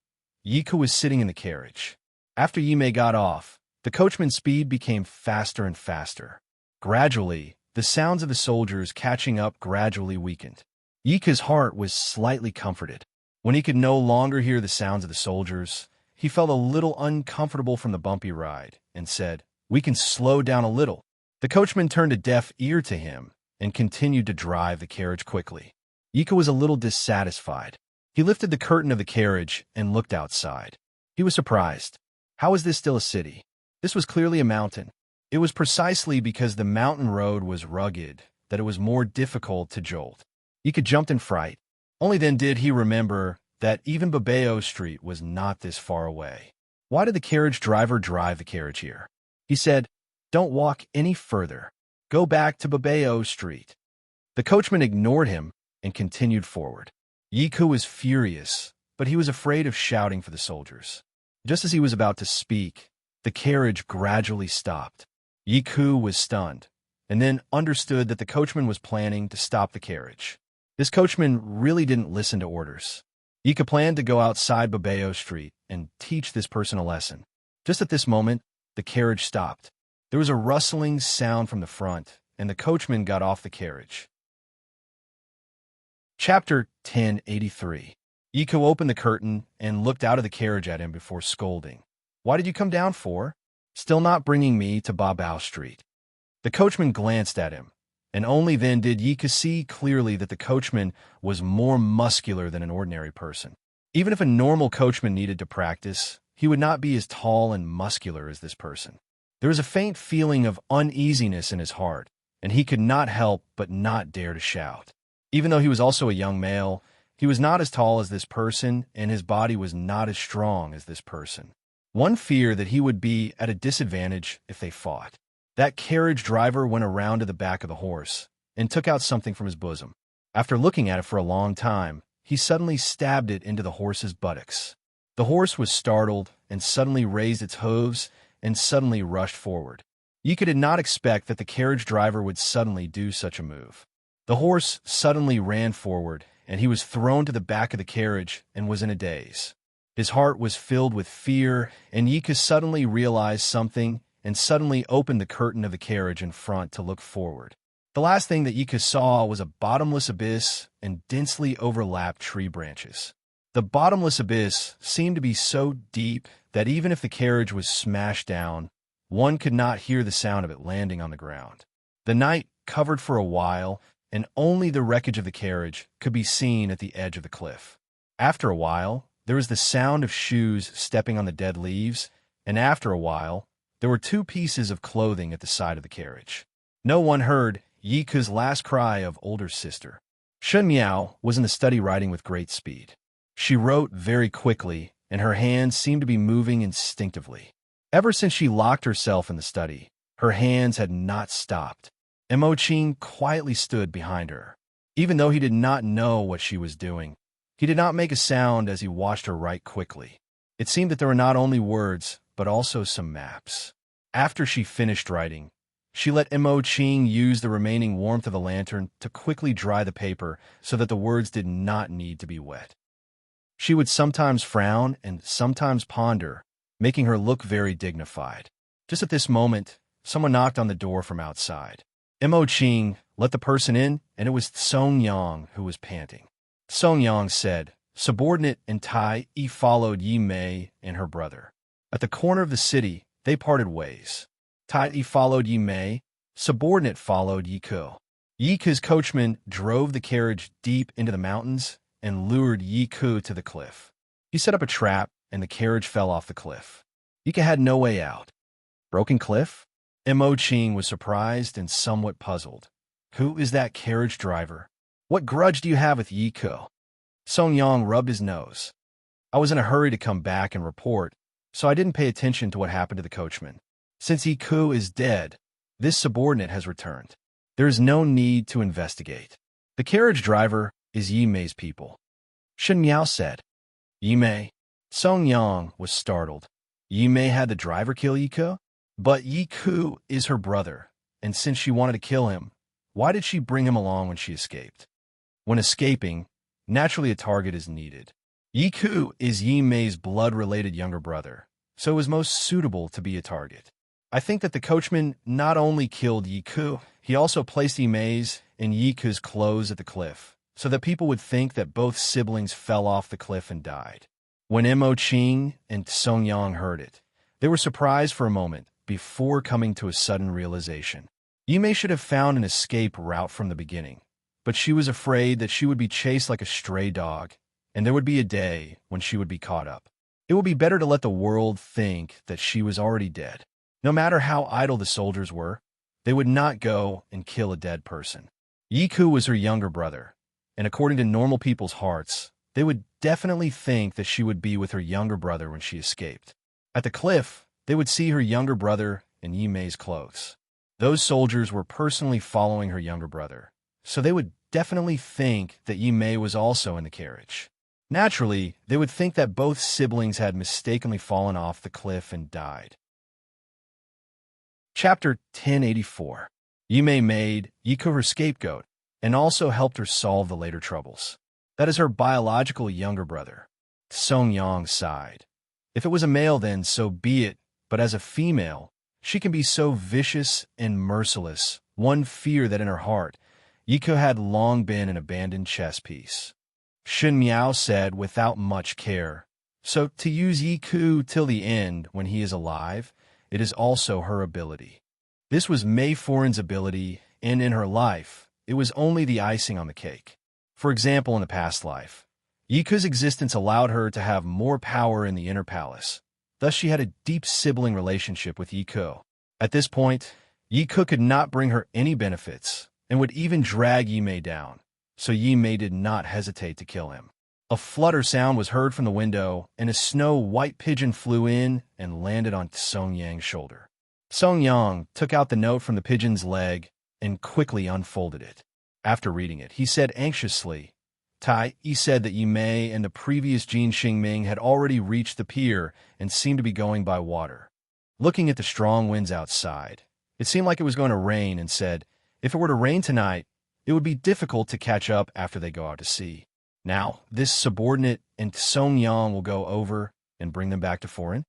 Yi Ku was sitting in the carriage. After Yi Mei got off, the coachman's speed became faster and faster. Gradually, the sounds of the soldiers catching up gradually weakened. Yi Ku's heart was slightly comforted. When he could no longer hear the sounds of the soldiers, he felt a little uncomfortable from the bumpy ride and said, We can slow down a little. The coachman turned a deaf ear to him and continued to drive the carriage quickly. Yi Ku was a little dissatisfied. He lifted the curtain of the carriage and looked outside. He was surprised. How was this still a city? This was clearly a mountain. It was precisely because the mountain road was rugged, that it was more difficult to jolt. Ika jumped in fright. Only then did he remember that even Babeo Street was not this far away. Why did the carriage driver drive the carriage here? He said, "Don't walk any further. Go back to Babeo Street." The coachman ignored him and continued forward. Yiku was furious, but he was afraid of shouting for the soldiers. Just as he was about to speak, the carriage gradually stopped. Yiku was stunned, and then understood that the coachman was planning to stop the carriage. This coachman really didn't listen to orders. Ika planned to go outside Babeo Street and teach this person a lesson. Just at this moment, the carriage stopped. There was a rustling sound from the front, and the coachman got off the carriage. Chapter 1083. Iko opened the curtain and looked out of the carriage at him before scolding. "Why did you come down for? Still not bringing me to Babao Street." The coachman glanced at him, and only then did Yika see clearly that the coachman was more muscular than an ordinary person. Even if a normal coachman needed to practice, he would not be as tall and muscular as this person. There was a faint feeling of uneasiness in his heart, and he could not help but not dare to shout. Even though he was also a young male, he was not as tall as this person, and his body was not as strong as this person. One feared that he would be at a disadvantage if they fought. That carriage driver went around to the back of the horse and took out something from his bosom. After looking at it for a long time, he suddenly stabbed it into the horse's buttocks. The horse was startled and suddenly raised its hooves and suddenly rushed forward. Yika did not expect that the carriage driver would suddenly do such a move. The horse suddenly ran forward, and he was thrown to the back of the carriage and was in a daze. His heart was filled with fear, and Yika suddenly realized something and suddenly opened the curtain of the carriage in front to look forward. The last thing that Yika saw was a bottomless abyss and densely overlapped tree branches. The bottomless abyss seemed to be so deep that even if the carriage was smashed down, one could not hear the sound of it landing on the ground. The night covered for a while, and only the wreckage of the carriage could be seen at the edge of the cliff. After a while, there was the sound of shoes stepping on the dead leaves, and after a while, there were two pieces of clothing at the side of the carriage. No one heard Yika's last cry of older sister. Shun Miao was in the study writing with great speed. She wrote very quickly, and her hands seemed to be moving instinctively. Ever since she locked herself in the study, her hands had not stopped. Emoching quietly stood behind her. Even though he did not know what she was doing, he did not make a sound as he watched her write quickly. It seemed that there were not only words, but also some maps. After she finished writing, she let Emoching use the remaining warmth of the lantern to quickly dry the paper so that the words did not need to be wet. She would sometimes frown and sometimes ponder, making her look very dignified. Just at this moment, someone knocked on the door from outside. Emoching let the person in, and it was Song Yang who was panting. Song Yang said, "Subordinate and Tai Yi followed Yi Mei and her brother. At the corner of the city, they parted ways. Tai Yi followed Yi Mei, subordinate followed Yi Ku. Yi Ku's coachman drove the carriage deep into the mountains and lured Yi Ku to the cliff. He set up a trap, and the carriage fell off the cliff. Yi Ku had no way out." "Broken cliff?" Emoching was surprised and somewhat puzzled. "Who is that carriage driver? What grudge do you have with Yi Ku?" Song Yang rubbed his nose. "I was in a hurry to come back and report, so I didn't pay attention to what happened to the coachman. Since Yi Ku is dead, this subordinate has returned. There is no need to investigate. The carriage driver is Yi Mei's people." Shen Miao said. "Yi Mei?" Song Yang was startled. Yi Mei had the driver kill Yi Ku? But Yi Ku is her brother, and since she wanted to kill him, why did she bring him along when she escaped? When escaping, naturally a target is needed. Yi Ku is Yi Mei's blood-related younger brother, so it was most suitable to be a target. I think that the coachman not only killed Yi Ku, he also placed Yi Mei's and Yi Ku's clothes at the cliff, so that people would think that both siblings fell off the cliff and died. When Emoching and Song Yang heard it, they were surprised for a moment, before coming to a sudden realization. Yi Mei should have found an escape route from the beginning, but she was afraid that she would be chased like a stray dog, and there would be a day when she would be caught up. It would be better to let the world think that she was already dead. No matter how idle the soldiers were, they would not go and kill a dead person. Yiku was her younger brother, and according to normal people's hearts, they would definitely think that she would be with her younger brother when she escaped. At the cliff, they would see her younger brother in Yimei's clothes. Those soldiers were personally following her younger brother, so they would definitely think that Yimei was also in the carriage. Naturally, they would think that both siblings had mistakenly fallen off the cliff and died. Chapter 1084. Yimei made Yiku her scapegoat and also helped her solve the later troubles. That is her biological younger brother. Songyang sighed. If it was a male, then so be it, but as a female, she can be so vicious and merciless, one fear that in her heart, Yiku had long been an abandoned chess piece. Shen Miao said without much care, so to use Yiku till the end when he is alive, it is also her ability. This was Mei Foran's ability, and in her life, it was only the icing on the cake. For example, in the past life, Yiku's existence allowed her to have more power in the inner palace. Thus, she had a deep sibling relationship with Yiku. At this point, Yiku could not bring her any benefits and would even drag Yimei down, so Yimei did not hesitate to kill him. A flutter sound was heard from the window, and a snow-white pigeon flew in and landed on Songyang's shoulder. Songyang took out the note from the pigeon's leg and quickly unfolded it. After reading it, he said anxiously, he said that Yimei and the previous Jin Xingming had already reached the pier and seemed to be going by water. Looking at the strong winds outside, it seemed like it was going to rain, and said, if it were to rain tonight, it would be difficult to catch up after they go out to sea. Now, this subordinate and Songyang will go over and bring them back to Foran?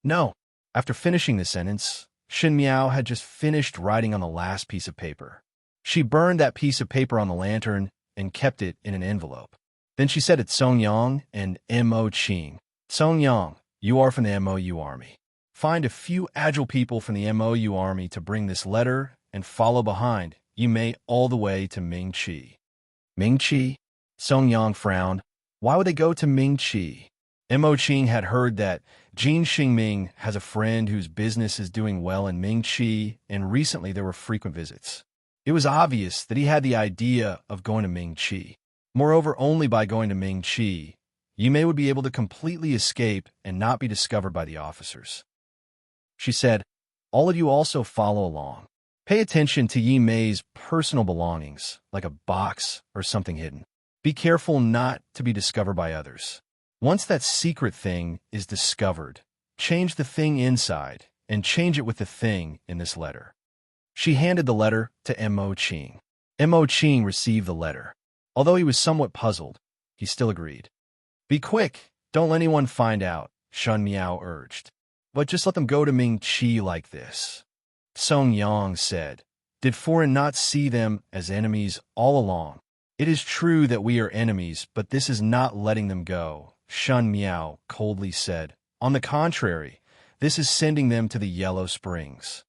No. After finishing the sentence, Shen Miao had just finished writing on the last piece of paper. She burned that piece of paper on the lantern and kept it in an envelope. Then she said to Songyang and Mo Qing, Songyang, you are from the MOU army. Find a few agile people from the MOU army to bring this letter and follow behind Yimei all the way to Mingqi. Mingqi? Songyang frowned. Why would they go to Mingqi? Mo Qing had heard that Jin Xingming has a friend whose business is doing well in Mingqi, and recently there were frequent visits. It was obvious that he had the idea of going to Mingqi. Moreover, only by going to Mingqi, Yimei would be able to completely escape and not be discovered by the officers. She said, all of you also follow along. Pay attention to Yimei's personal belongings, like a box or something hidden. Be careful not to be discovered by others. Once that secret thing is discovered, change the thing inside and change it with the thing in this letter. She handed the letter to Mo Qing. Mo Qing received the letter. Although he was somewhat puzzled, he still agreed. Be quick, don't let anyone find out, Shen Miao urged. But just let them go to Mingqi like this. Songyang said, did Foran not see them as enemies all along? It is true that we are enemies, but this is not letting them go, Shen Miao coldly said. On the contrary, this is sending them to the Yellow Springs.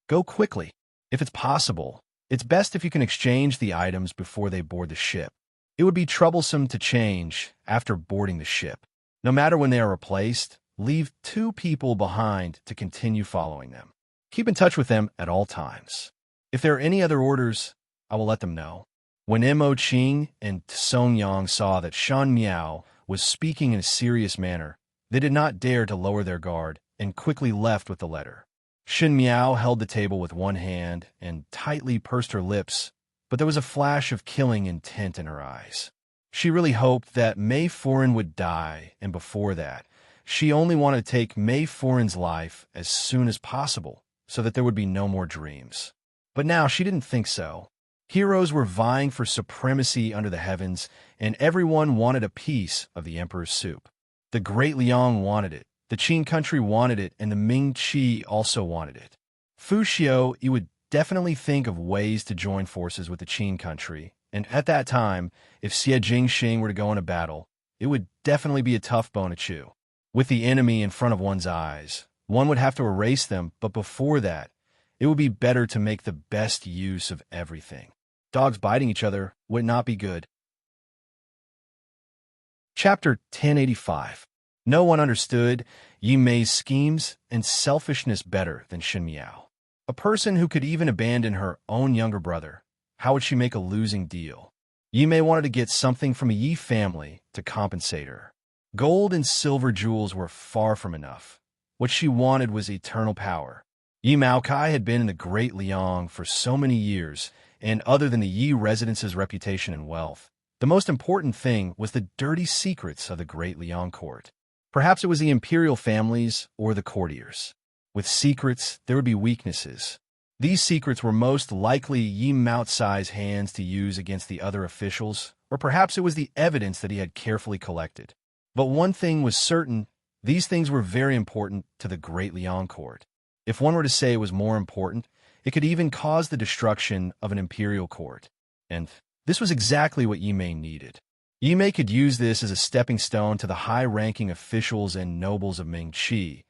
Go quickly. If it's possible, it's best if you can exchange the items before they board the ship. It would be troublesome to change after boarding the ship. No matter when they are replaced, leave 2 people behind to continue following them. Keep in touch with them at all times. If there are any other orders, I will let them know. When Mo Qing and Songyang saw that Shen Miao was speaking in a serious manner, they did not dare to lower their guard and quickly left with the letter. Shen Miao held the table with one hand and tightly pursed her lips, but there was a flash of killing intent in her eyes. She really hoped that Mei Foran would die, and before that, she only wanted to take Mei Foran's life as soon as possible, so that there would be no more dreams. But now she didn't think so. Heroes were vying for supremacy under the heavens, and everyone wanted a piece of the Emperor's soup. The Great Liang wanted it, the Qin country wanted it, and the Mingqi also wanted it. Fushio, he would definitely think of ways to join forces with the Qin country, and at that time, if Xie Jingxing were to go in a battle, it would definitely be a tough bone to chew. With the enemy in front of one's eyes, one would have to erase them, but before that, it would be better to make the best use of everything. Dogs biting each other would not be good. Chapter 1085. No one understood Yimei's schemes and selfishness better than Shen Miao. A person who could even abandon her own younger brother. How would she make a losing deal? Yi Mei wanted to get something from a Yi family to compensate her. Gold and silver jewels were far from enough. What she wanted was eternal power. Yi Maokai had been in the Great Liang for so many years, and other than the Yi residence's reputation and wealth, the most important thing was the dirty secrets of the Great Liang court. Perhaps it was the imperial families or the courtiers. With secrets, there would be weaknesses. These secrets were most likely Yi Maocai's hands to use against the other officials, or perhaps it was the evidence that he had carefully collected. But one thing was certain, these things were very important to the Great Liang court. If one were to say it was more important, it could even cause the destruction of an imperial court. And this was exactly what Yi Mei needed. Yi Mei could use this as a stepping stone to the high-ranking officials and nobles of Mingqi,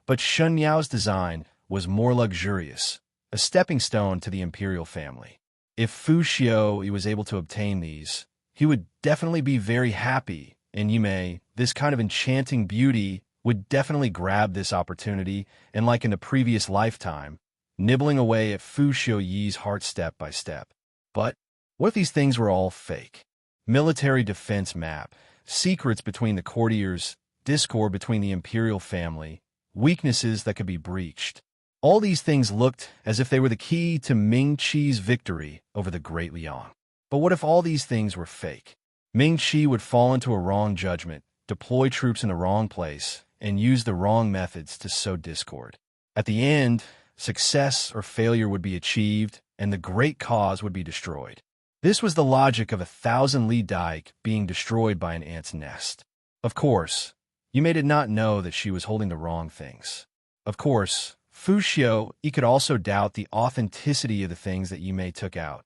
but Shen Miao's design was more luxurious, a stepping stone to the imperial family. If Fu Xiao was able to obtain these, he would definitely be very happy, and Yi Mei, this kind of enchanting beauty, would definitely grab this opportunity and, like in the previous lifetime, nibbling away at Fu Xiao Yi's heart step by step. But what if these things were all fake? Military defense map, secrets between the courtiers, discord between the imperial family, weaknesses that could be breached. All these things looked as if they were the key to Mingqi's victory over the Great Liang. But what if all these things were fake? Mingqi would fall into a wrong judgment, deploy troops in the wrong place, and use the wrong methods to sow discord. At the end, success or failure would be achieved, and the great cause would be destroyed. This was the logic of 1,000-li dike being destroyed by an ant's nest. Of course, Yi Mei did not know that she was holding the wrong things. Of course, Fu Xiao could also doubt the authenticity of the things that Yi Mei took out.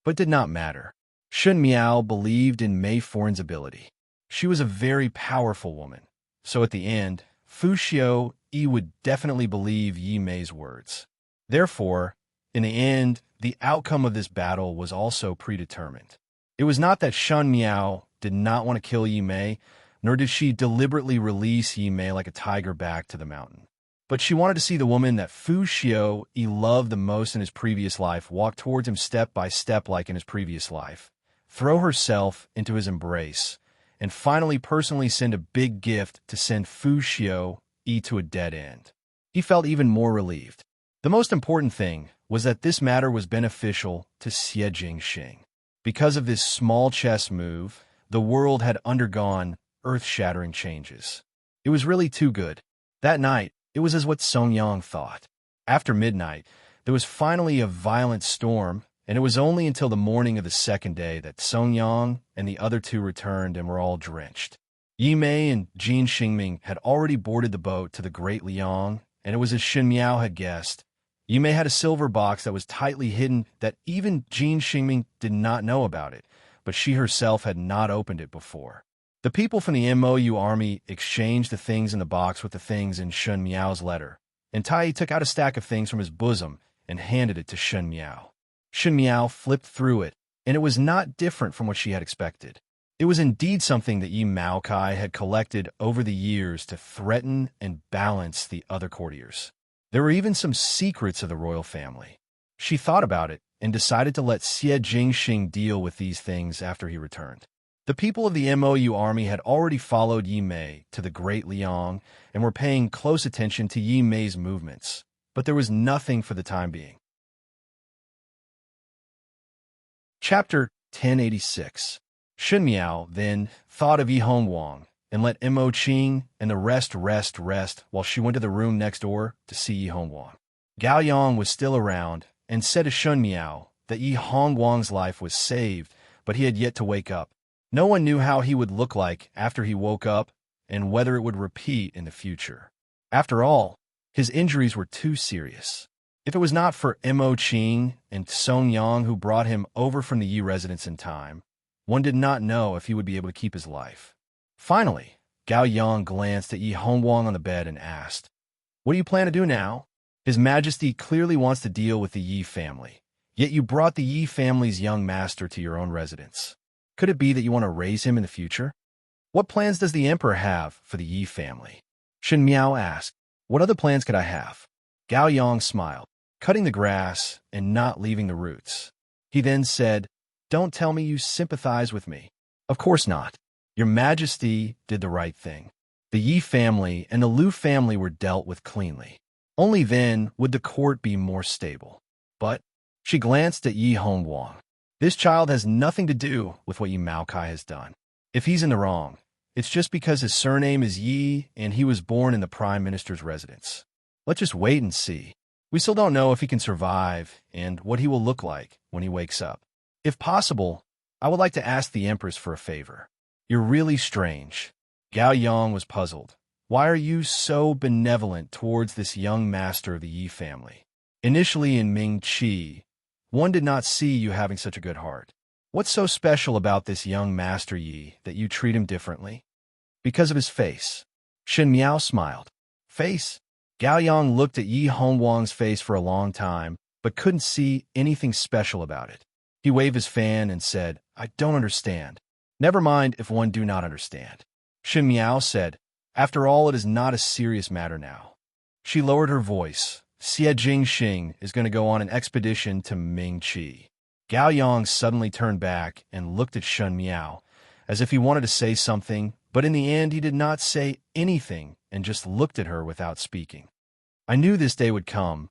But it did not matter. Shen Miao believed in Mei Foran's ability. She was a very powerful woman, so at the end, Fu Xiao would definitely believe Yi Mei's words. Therefore, in the end, the outcome of this battle was also predetermined. It was not that Shen Miao did not want to kill Yi Mei, nor did she deliberately release Yi Mei like a tiger back to the mountain. But she wanted to see the woman that Fu Xiao loved the most in his previous life walk towards him step by step like in his previous life, throw herself into his embrace, and finally personally send a big gift to send Fu Xiao to a dead end. He felt even more relieved. The most important thing was that this matter was beneficial to Xie Jingxing. Because of this small chess move, the world had undergone earth-shattering changes. It was really too good. That night, it was as what Song Yang thought. After midnight, there was finally a violent storm, and it was only until the morning of the second day that Song Yang and the other two returned and were all drenched. Yi Mei and Jin Xingming had already boarded the boat to the Great Liang, and it was as Shen Miao had guessed. Yi Mei had a silver box that was tightly hidden that even Jin Xingming did not know about it, but she herself had not opened it before. The people from the MOU army exchanged the things in the box with the things in Shen Miao's letter, and Tai took out a stack of things from his bosom and handed it to Shen Miao. Shen Miao flipped through it, and it was not different from what she had expected. It was indeed something that Yi Maokai had collected over the years to threaten and balance the other courtiers. There were even some secrets of the royal family. She thought about it and decided to let Xie Jingxing deal with these things after he returned. The people of the MOU army had already followed Yi Mei to the Great Liang and were paying close attention to Yi Mei's movements, but there was nothing for the time being. Chapter 1086. Shen Miao then thought of Yi Hongwang and let Mo Qing and the rest while she went to the room next door to see Yi Hongwang. Gao Yang was still around and said to Shen Miao that Yi Hongwang's life was saved, but he had yet to wake up. No one knew how he would look like after he woke up and whether it would repeat in the future. After all, his injuries were too serious. If it was not for Mo Qing and Song Yang who brought him over from the Yi residence in time, one did not know if he would be able to keep his life. Finally, Gao Yang glanced at Yi Hongwang on the bed and asked, "What do you plan to do now? His Majesty clearly wants to deal with the Yi family, yet you brought the Yi family's young master to your own residence. Could it be that you want to raise him in the future? What plans does the Emperor have for the Yi family?" Shen Miao asked, "What other plans could I have?" Gao Yang smiled, cutting the grass and not leaving the roots. He then said, "Don't tell me you sympathize with me." "Of course not. Your Majesty did the right thing. The Yi family and the Lu family were dealt with cleanly. Only then would the court be more stable." But she glanced at Yi Hongwang. "This child has nothing to do with what Yi Maokai has done. If he's in the wrong, it's just because his surname is Yi and he was born in the Prime Minister's residence. Let's just wait and see. We still don't know if he can survive and what he will look like when he wakes up. If possible, I would like to ask the Empress for a favor. You're really strange." Gao Yang was puzzled. "Why are you so benevolent towards this young master of the Yi family? Initially in Ming Qi, one did not see you having such a good heart. What's so special about this young Master Yi that you treat him differently?" "Because of his face." Shen Miao smiled. "Face?" Gao Yang looked at Yi Hongwang's face for a long time, but couldn't see anything special about it. He waved his fan and said, "I don't understand." "Never mind if one do not understand." Shen Miao said, "After all, it is not a serious matter now." She lowered her voice. "Xie Jingxing is going to go on an expedition to Ming Qi." Gao Yang suddenly turned back and looked at Shen Miao, as if he wanted to say something, but in the end he did not say anything and just looked at her without speaking. "I knew this day would come,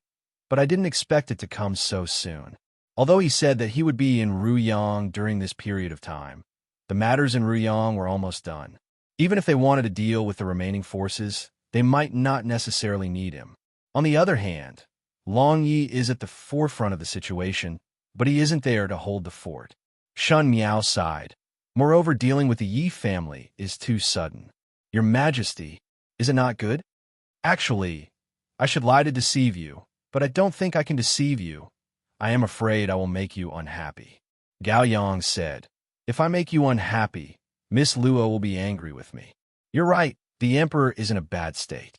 but I didn't expect it to come so soon." Although he said that he would be in Ruyang during this period of time, the matters in Ruyang were almost done. Even if they wanted to deal with the remaining forces, they might not necessarily need him. On the other hand, Long Yi is at the forefront of the situation, but he isn't there to hold the fort. Shen Miao sighed. "Moreover, dealing with the Yi family is too sudden. Your Majesty, is it not good? Actually, I should lie to deceive you, but I don't think I can deceive you. I am afraid I will make you unhappy." Gao Yang said, "If I make you unhappy, Miss Luo will be angry with me." "You're right, the Emperor is in a bad state.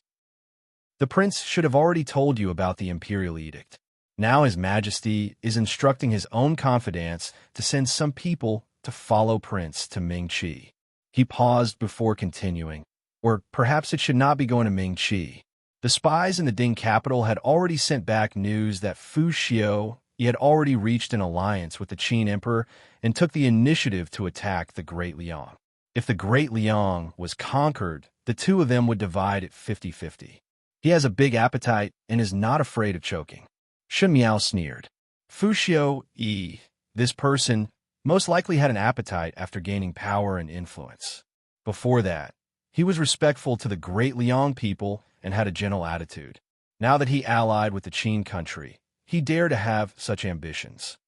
The Prince should have already told you about the Imperial Edict. Now His Majesty is instructing his own confidants to send some people to follow Prince to Ming Qi." He paused before continuing. "Or perhaps it should not be going to Ming Qi. The spies in the Ding capital had already sent back news that Fu Xiu had already reached an alliance with the Qin Emperor and took the initiative to attack the Great Liang. If the Great Liang was conquered, the two of them would divide it 50-50. He has a big appetite and is not afraid of choking." Shen Miao sneered. "Fu Xiu, this person, most likely had an appetite after gaining power and influence. Before that, he was respectful to the Great Liang people and had a gentle attitude. Now that he allied with the Qin country, he dared to have such ambitions.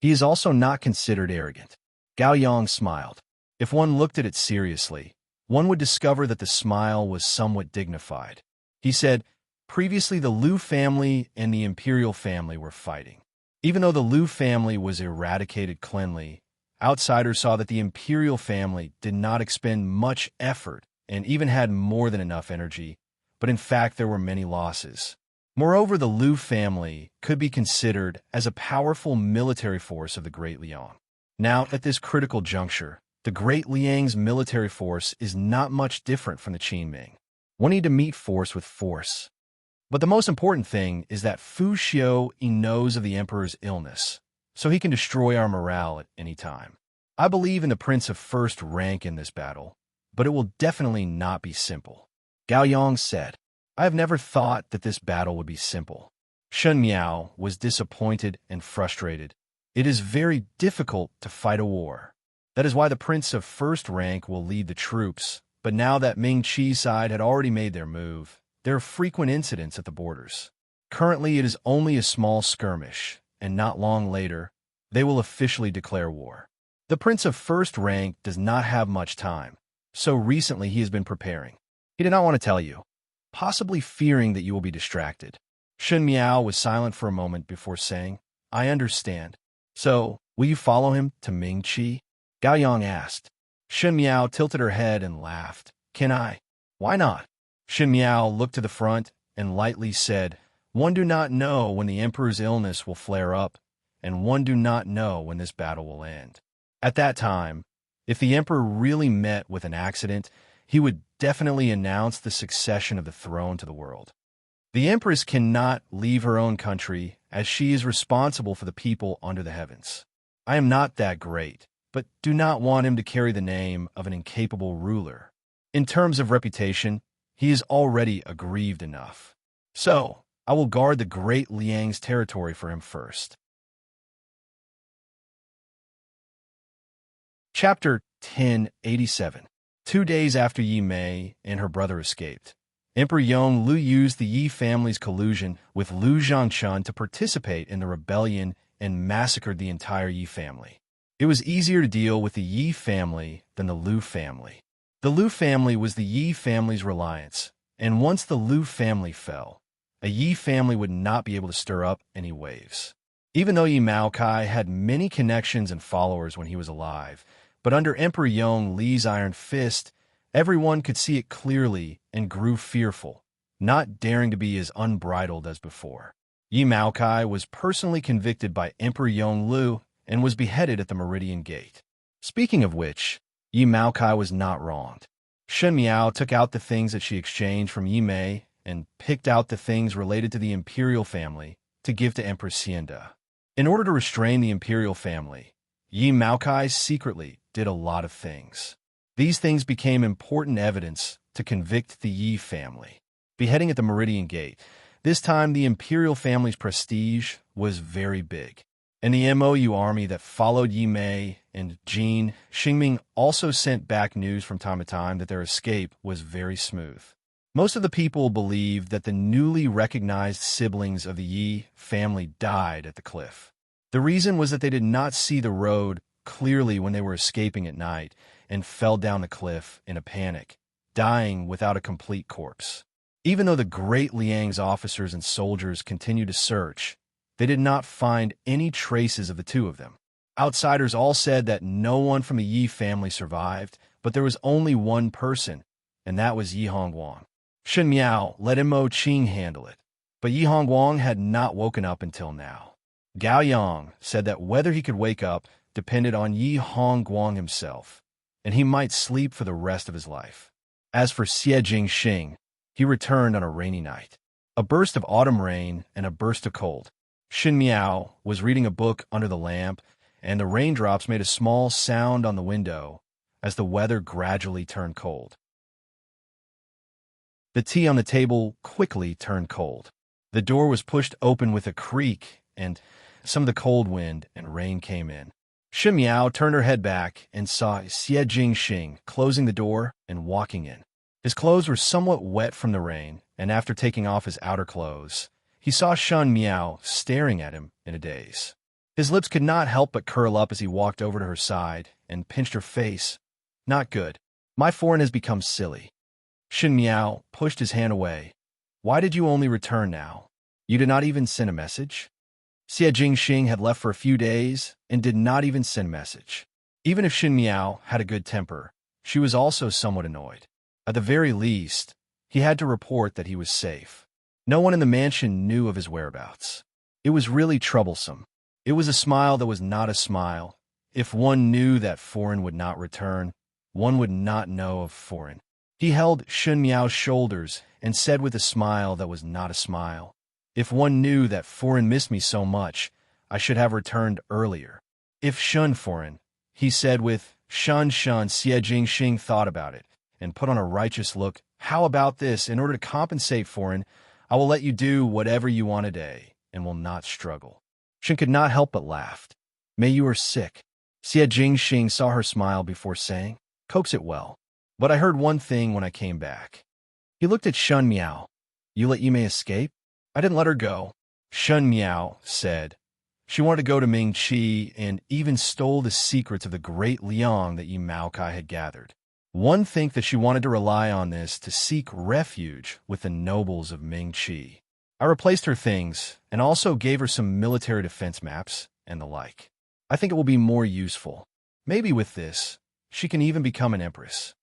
He is also not considered arrogant." Gao Yang smiled. If one looked at it seriously, one would discover that the smile was somewhat dignified. He said, "Previously the Lu family and the Imperial family were fighting. Even though the Lu family was eradicated cleanly, outsiders saw that the Imperial family did not expend much effort and even had more than enough energy, but in fact there were many losses. Moreover, the Lu family could be considered as a powerful military force of the Great Liang. Now, at this critical juncture, the Great Liang's military force is not much different from the Qin Ming. One need to meet force with force. But the most important thing is that Fu Xiu knows of the Emperor's illness, so he can destroy our morale at any time. I believe in the Prince of First Rank in this battle, but it will definitely not be simple." Gao Yang said, "I have never thought that this battle would be simple." Shen Miao was disappointed and frustrated. "It is very difficult to fight a war. That is why the Prince of First Rank will lead the troops, but now that Ming Qi's side had already made their move, there are frequent incidents at the borders. Currently, it is only a small skirmish, and not long later, they will officially declare war. The Prince of First Rank does not have much time, so recently he has been preparing. He did not want to tell you, possibly fearing that you will be distracted." Shen Miao was silent for a moment before saying, "I understand. So, will you follow him to Ming Qi?" Gao Yang asked. Shen Miao tilted her head and laughed. "Can I? Why not?" Shen Miao looked to the front and lightly said, "One do not know when the Emperor's illness will flare up, and one do not know when this battle will end. At that time, if the Emperor really met with an accident, he would definitely announce the succession of the throne to the world. The Empress cannot leave her own country, as she is responsible for the people under the heavens. I am not that great, but do not want him to carry the name of an incapable ruler. In terms of reputation, he is already aggrieved enough. So, I will guard the great Liang's territory for him first. Chapter 1087. 2 days after Yi Mei and her brother escaped, Emperor Yong Lu used the Yi family's collusion with Lu Zhangchun to participate in the rebellion and massacred the entire Yi family. It was easier to deal with the Yi family than the Lu family. The Lu family was the Yi family's reliance, and once the Lu family fell, a Yi family would not be able to stir up any waves. Even though Yi Maokai had many connections and followers when he was alive, but under Emperor Yong Li's iron fist, everyone could see it clearly and grew fearful, not daring to be as unbridled as before. Yi Maokai was personally convicted by Emperor Yong Lu and was beheaded at the Meridian Gate. Speaking of which, Yi Maokai was not wronged. Shen Miao took out the things that she exchanged from Yi Mei and picked out the things related to the imperial family to give to Empress Xianda. In order to restrain the imperial family, Yi Maokai secretly did a lot of things. These things became important evidence to convict the Yi family. Beheading at the Meridian Gate, this time the imperial family's prestige was very big. And the MOU army that followed Yi Mei and Jin Xingming also sent back news from time to time that their escape was very smooth. Most of the people believed that the newly recognized siblings of the Yi family died at the cliff. The reason was that they did not see the road clearly when they were escaping at night and fell down the cliff in a panic, dying without a complete corpse. Even though the great Liang's officers and soldiers continued to search, they did not find any traces of the two of them. Outsiders all said that no one from the Yi family survived, but there was only one person, and that was Yi Hongguang. Shen Miao let Mo Qing handle it, but Yi Hongguang had not woken up until now. Gao Yang said that whether he could wake up depended on Yi Hongguang himself, and he might sleep for the rest of his life. As for Xie Jingxing, he returned on a rainy night. A burst of autumn rain and a burst of cold. Shen Miao was reading a book under the lamp, and the raindrops made a small sound on the window as the weather gradually turned cold. The tea on the table quickly turned cold. The door was pushed open with a creak, and some of the cold wind and rain came in. Shen Miao turned her head back and saw Xie Jingxing closing the door and walking in. His clothes were somewhat wet from the rain, and after taking off his outer clothes, he saw Shen Miao staring at him in a daze. His lips could not help but curl up as he walked over to her side and pinched her face. Not good. My foreign has become silly. Shen Miao pushed his hand away. Why did you only return now? You did not even send a message? Xie Jingxing had left for a few days and did not even send a message. Even if Shen Miao had a good temper, she was also somewhat annoyed. At the very least, he had to report that he was safe. No one in the mansion knew of his whereabouts. It was really troublesome. It was a smile that was not a smile. If one knew that foreign would not return, one would not know of foreign. He held Shen Miao's shoulders and said with a smile that was not a smile, if one knew that foreign missed me so much, I should have returned earlier. If Shun foreign, he said with Shun Xie Jingxing thought about it and put on a righteous look. How about this? In order to compensate foreign, I will let you do whatever you want today and will not struggle. Shen could not help but laugh. May you are sick. Xie Jingxing saw her smile before saying, coax it well. But I heard one thing when I came back. He looked at Shen Miao. You let Yi Mei escape? I didn't let her go. Shen Miao said. She wanted to go to Ming Qi and even stole the secrets of the great Liang that Yi Maokai had gathered. One think that she wanted to rely on this to seek refuge with the nobles of Ming Qi. I replaced her things and also gave her some military defense maps and the like. I think it will be more useful. Maybe with this, she can even become an empress.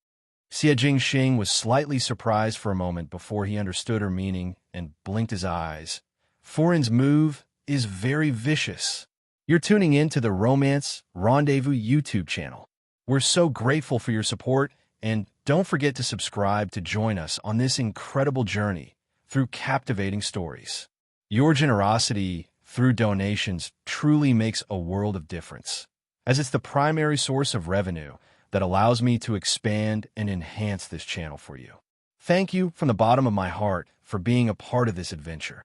Xie Jingxing was slightly surprised for a moment before he understood her meaning and blinked his eyes. Foreign's move is very vicious. You're tuning in to the Romance Rendezvous YouTube channel. We're so grateful for your support, and don't forget to subscribe to join us on this incredible journey through captivating stories. Your generosity through donations truly makes a world of difference. as it's the primary source of revenue that allows me to expand and enhance this channel for you. Thank you from the bottom of my heart for being a part of this adventure.